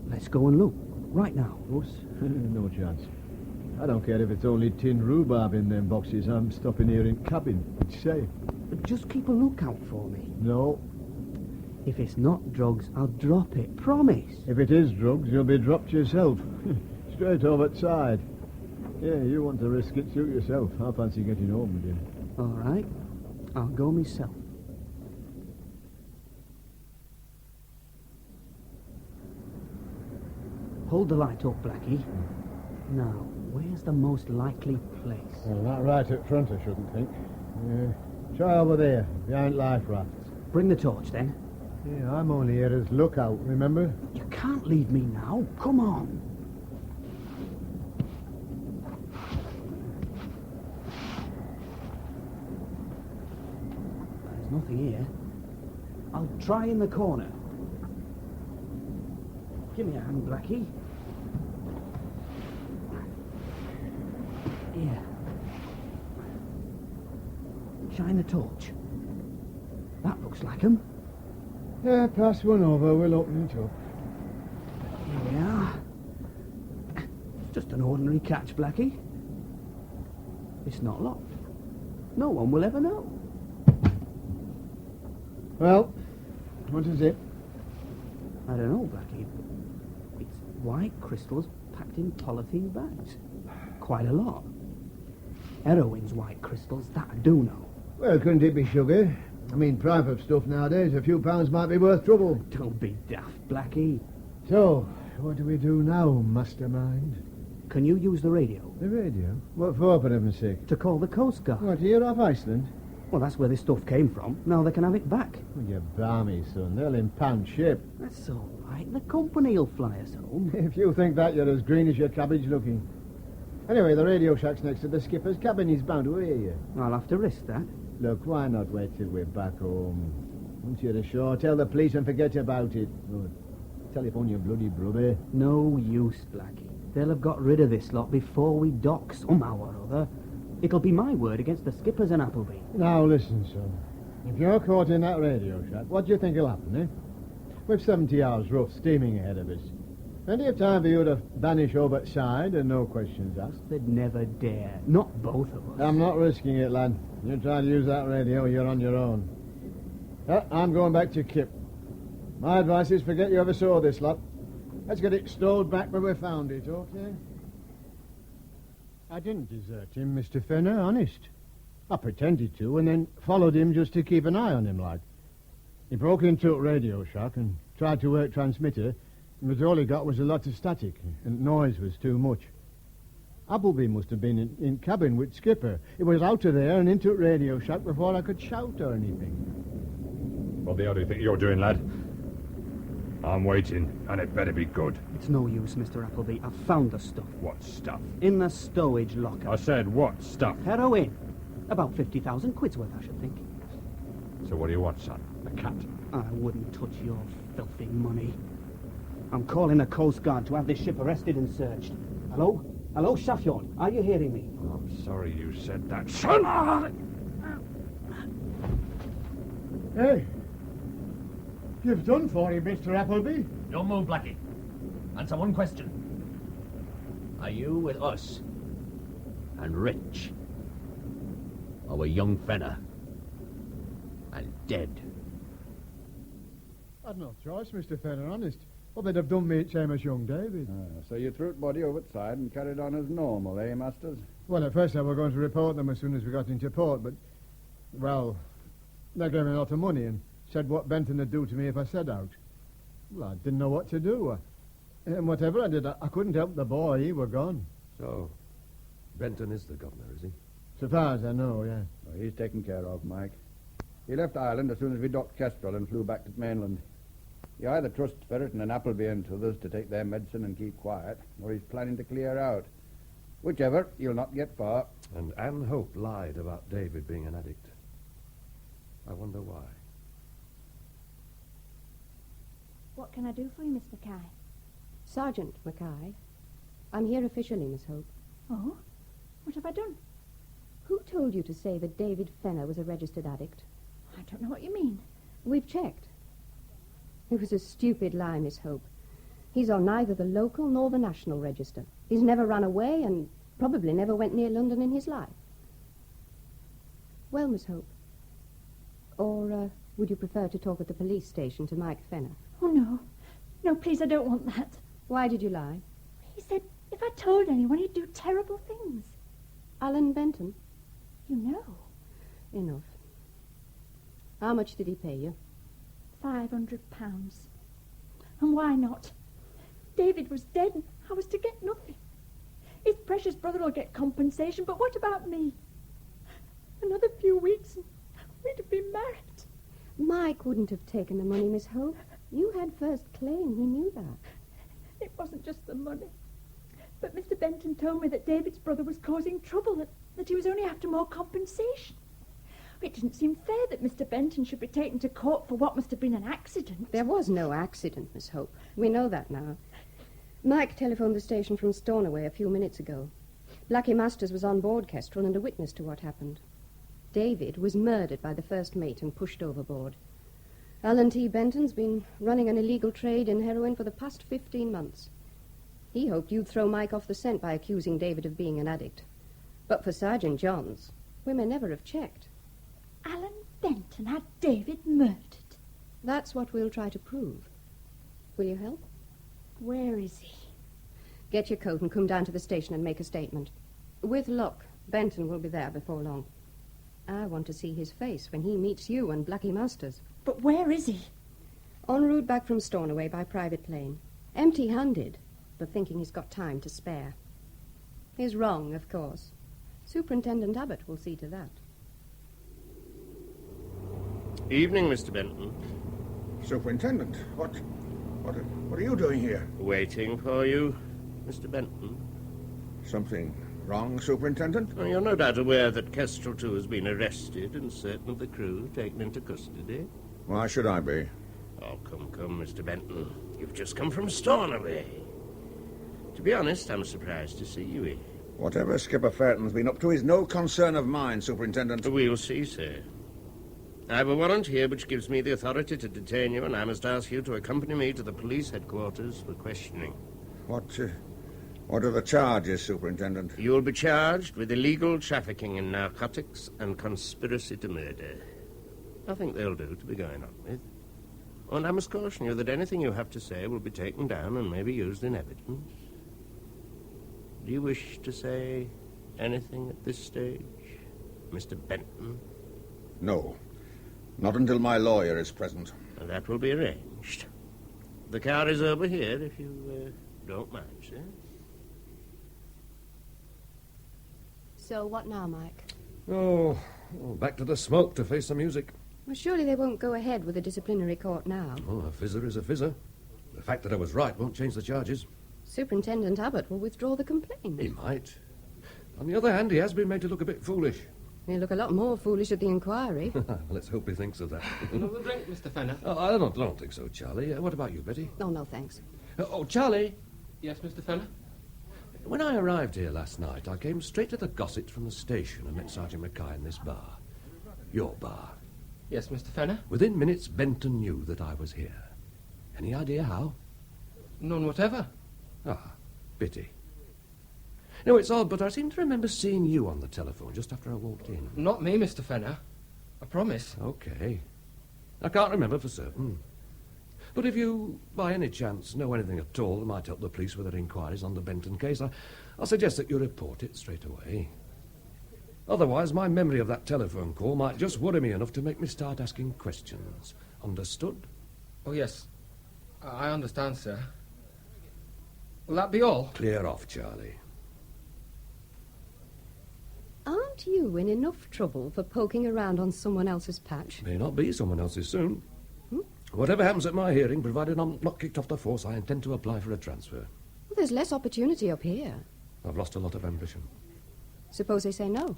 Let's go and look. Right now. Us? No chance. I don't care if it's only tin rhubarb in them boxes. I'm stopping here in cabin. It's safe. But just keep a lookout for me. No. If it's not drugs, I'll drop it. Promise. If it is drugs, you'll be dropped yourself. Straight over the side. Yeah, you want to risk it, suit yourself. I fancy getting home with you. All right. I'll go myself. Hold the light up, Blackie. Now, where's the most likely place? Well, not right up front, I shouldn't think. Try over there, behind life rafts. Bring the torch, then. Yeah, I'm only here as lookout, remember? You can't leave me now. Come on. There's nothing here. I'll try in the corner. Give me a hand, Blackie. Here. Shine the torch. That looks like 'em. Yeah, pass one over. We'll open it up. Here we are. It's just an ordinary catch, Blackie. It's not locked. No one will ever know. Well, what is it? I don't know, Blackie. It's white crystals packed in polythene bags. Quite a lot. Heroin's white crystals, that I do know. Well, couldn't it be sugar? I mean, private stuff nowadays, a few pounds might be worth trouble. Don't be daft, Blackie. So, what do we do now, mastermind? Can you use the radio? The radio? What for heaven's sake? To call the Coast Guard. What, here off Iceland? Well, that's where this stuff came from. Now they can have it back. Well, you're balmy, son. They'll impound ship. That's all right. The company will fly us home. If you think that, you're as green as your cabbage looking. Anyway, the radio shack's next to the skipper's cabin. He's bound to hear you. I'll have to risk that. Look, why not wait till we're back home? Once you're ashore, tell the police and forget about it. Or telephone your bloody brother. No use, Blackie. They'll have got rid of this lot before we dock somehow or other. It'll be my word against the skippers and Appleby. Now listen, son. If you're caught in that radio shack, what do you think will happen, eh? We've 70 hours rough steaming ahead of us. Plenty of time for you to vanish over the side and no questions asked. They'd never dare. Not both of us. I'm not risking it, lad. You try to use that radio, you're on your own. I'm going back to Kip. My advice is forget you ever saw this lot. Let's get it stowed back where we found it, okay? I didn't desert him, Mr. Fenner, honest. I pretended to, and then followed him just to keep an eye on him, like. He broke into a radio shack and tried to work transmitter, but all he got was a lot of static, and noise was too much. Appleby must have been in cabin with Skipper. It was out of there and into a radio shack before I could shout or anything. What the hell do you think you're doing, lad? I'm waiting, and it better be good. It's no use, Mr. Appleby. I've found the stuff. What stuff? In the stowage locker. I said what stuff? Heroin. About 50,000 quid's worth, I should think. So what do you want, son? A cat? I wouldn't touch your filthy money. I'm calling the Coast Guard to have this ship arrested and searched. Hello? Hello, Shaffion. Are you hearing me? I'm sorry you said that, son. Hey. You've done for him, Mr. Appleby. Don't move, Blackie. Answer one question. Are you with us and Rich? Or with young Fenner and dead? I'd no choice, Mr. Fenner, honest. Well, they'd have done me same as young David. So you threw the body over the side and carried on as normal, eh, Masters? Well, at first I were going to report them as soon as we got into port, but Well, they gave me a lot of money and said what Benton would do to me if I said out. Well, I didn't know what to do. And whatever I did, I couldn't help the boy. He were gone. So, Benton is the governor, is he? So far as I know, yeah. Well, he's taken care of, Mike. He left Ireland as soon as we docked Kestrel and flew back to the mainland. He either trusts Ferreton and Appleby and others to take their medicine and keep quiet, or he's planning to clear out. Whichever, you'll not get far. And Anne Hope lied about David being an addict. I wonder why. What can I do for you, Miss Mackay? Sergeant Mackay. I'm here officially, Miss Hope. Oh? What have I done? Who told you to say that David Fenner was a registered addict? I don't know what you mean. We've checked. It was a stupid lie, Miss Hope. He's on neither the local nor the national register. He's never run away and probably never went near London in his life. Well, Miss Hope. Or would you prefer to talk at the police station to Mike Fenner? Oh, no. No, please, I don't want that. Why did you lie? He said if I told anyone, he'd do terrible things. Alan Benton? You know. Enough. How much did he pay you? £500. And why not? David was dead and I was to get nothing. His precious brother will get compensation, but what about me? Another few weeks and we'd have been married. Mike wouldn't have taken the money, Miss Hope. You had first claim. He knew that. It wasn't just the money. But Mr. Benton told me that David's brother was causing trouble, that he was only after more compensation. It didn't seem fair that Mr. Benton should be taken to court for what must have been an accident. There was no accident, Miss Hope. We know that now. Mike telephoned the station from Stornoway a few minutes ago. Blackie Masters was on board Kestrel and a witness to what happened. David was murdered by the first mate and pushed overboard. Alan T. Benton's been running an illegal trade in heroin for the past 15 months. He hoped you'd throw Mike off the scent by accusing David of being an addict. But for Sergeant Johns, we may never have checked. Alan Benton had David murdered. That's what we'll try to prove. Will you help? Where is he? Get your coat and come down to the station and make a statement. With luck, Benton will be there before long. I want to see his face when he meets you and Blackie Masters. But where is he? En route back from Stornoway by private plane. Empty-handed, but thinking he's got time to spare. He's wrong, of course. Superintendent Abbott will see to that. Evening, Mr. Benton. Superintendent, what are you doing here? Waiting for you, Mr. Benton. Something wrong, Superintendent? Well, you're no doubt aware that Kestrel, too, has been arrested and certain of the crew taken into custody. Why should I be? Oh, come, Mr. Benton. You've just come from Stornoway. To be honest, I'm surprised to see you here. Whatever Skipper Ferreton's been up to is no concern of mine, Superintendent. We'll see, sir. I have a warrant here which gives me the authority to detain you, and I must ask you to accompany me to the police headquarters for questioning. What are the charges, Superintendent? You'll be charged with illegal trafficking in narcotics and conspiracy to murder. I think they'll do to be going on with. And I must caution you that anything you have to say will be taken down and may be used in evidence. Do you wish to say anything at this stage, Mr. Benton? No. Not until my lawyer is present. Well, that will be arranged. The car is over here, if you don't mind, sir. So what now, Mike? Oh, back to the smoke to face the music. Well, surely they won't go ahead with a disciplinary court now. Oh, a fizzer is a fizzer. The fact that I was right won't change the charges. Superintendent Abbott will withdraw the complaint. He might. On the other hand, he has been made to look a bit foolish. He'll look a lot more foolish at the inquiry. Let's hope he thinks of that. Another drink, Mr. Fenner? Oh, I don't think so, Charlie. What about you, Betty? Oh, no, thanks. Charlie. Yes, Mr. Fenner? When I arrived here last night, I came straight to the Gossets from the station and met Sergeant Mackay in this bar. Your bar. Yes, Mr. Fenner? Within minutes, Benton knew that I was here. Any idea how? None whatever. Ah, pity. No, it's odd, but I seem to remember seeing you on the telephone just after I walked in. Not me, Mr. Fenner. I promise. Okay. I can't remember for certain. But if you, by any chance, know anything at all that might help the police with their inquiries on the Benton case, I'll suggest that you report it straight away. Otherwise, my memory of that telephone call might just worry me enough to make me start asking questions. Understood? Oh, yes. I understand, sir. Will that be all? Clear off, Charlie. Aren't you in enough trouble for poking around on someone else's patch? May not be someone else's soon. Whatever happens at my hearing, provided I'm not kicked off the force, I intend to apply for a transfer. Well, there's less opportunity up here. I've lost a lot of ambition. Suppose they say no?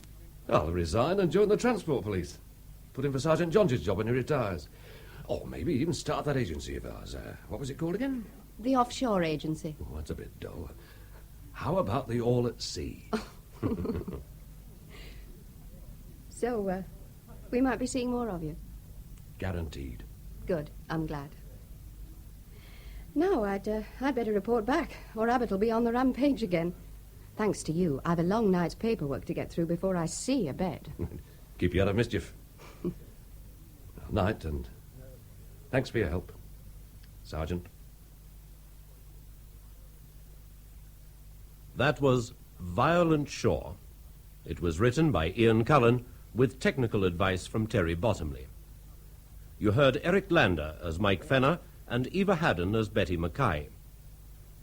I'll resign and join the transport police. Put in for Sergeant Johns' job when he retires. Or maybe even start that agency of ours. What was it called again? The offshore agency. Oh, that's a bit dull. How about the all at sea? So, we might be seeing more of you. Guaranteed. Good. I'm glad. Now, I'd better report back, or Abbott will be on the rampage again. Thanks to you, I've a long night's paperwork to get through before I see a bed. Keep you out of mischief. Night, and thanks for your help, Sergeant. That was Violent Shore. It was written by Ian Cullen with technical advice from Terry Bottomley. You heard Eric Lander as Mike Fenner and Eva Haddon as Betty Mackay.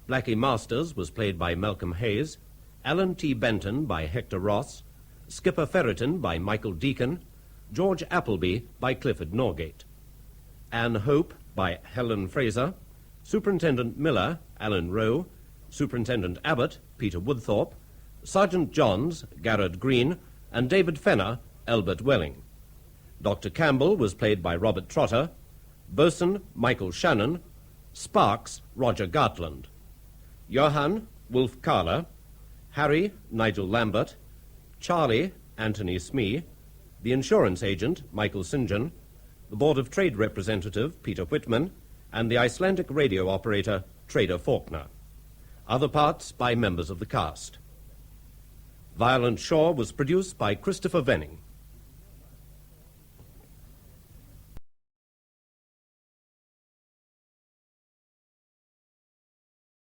Blackie Masters was played by Malcolm Hayes, Alan T. Benton by Hector Ross, Skipper Ferreton by Michael Deacon, George Appleby by Clifford Norgate, Anne Hope by Helen Fraser, Superintendent Miller, Alan Rowe, Superintendent Abbott, Peter Woodthorpe, Sergeant Johns, Garrett Green, and David Fenner, Albert Welling. Dr. Campbell was played by Robert Trotter, Bosun, Michael Shannon, Sparks, Roger Gartland, Johann, Wolf Kahler, Harry, Nigel Lambert, Charlie, Anthony Smee, the insurance agent, Michael St. John, the Board of Trade representative, Peter Whitman, and the Icelandic radio operator, Trader Faulkner. Other parts by members of the cast. Violent Shore was produced by Christopher Venning.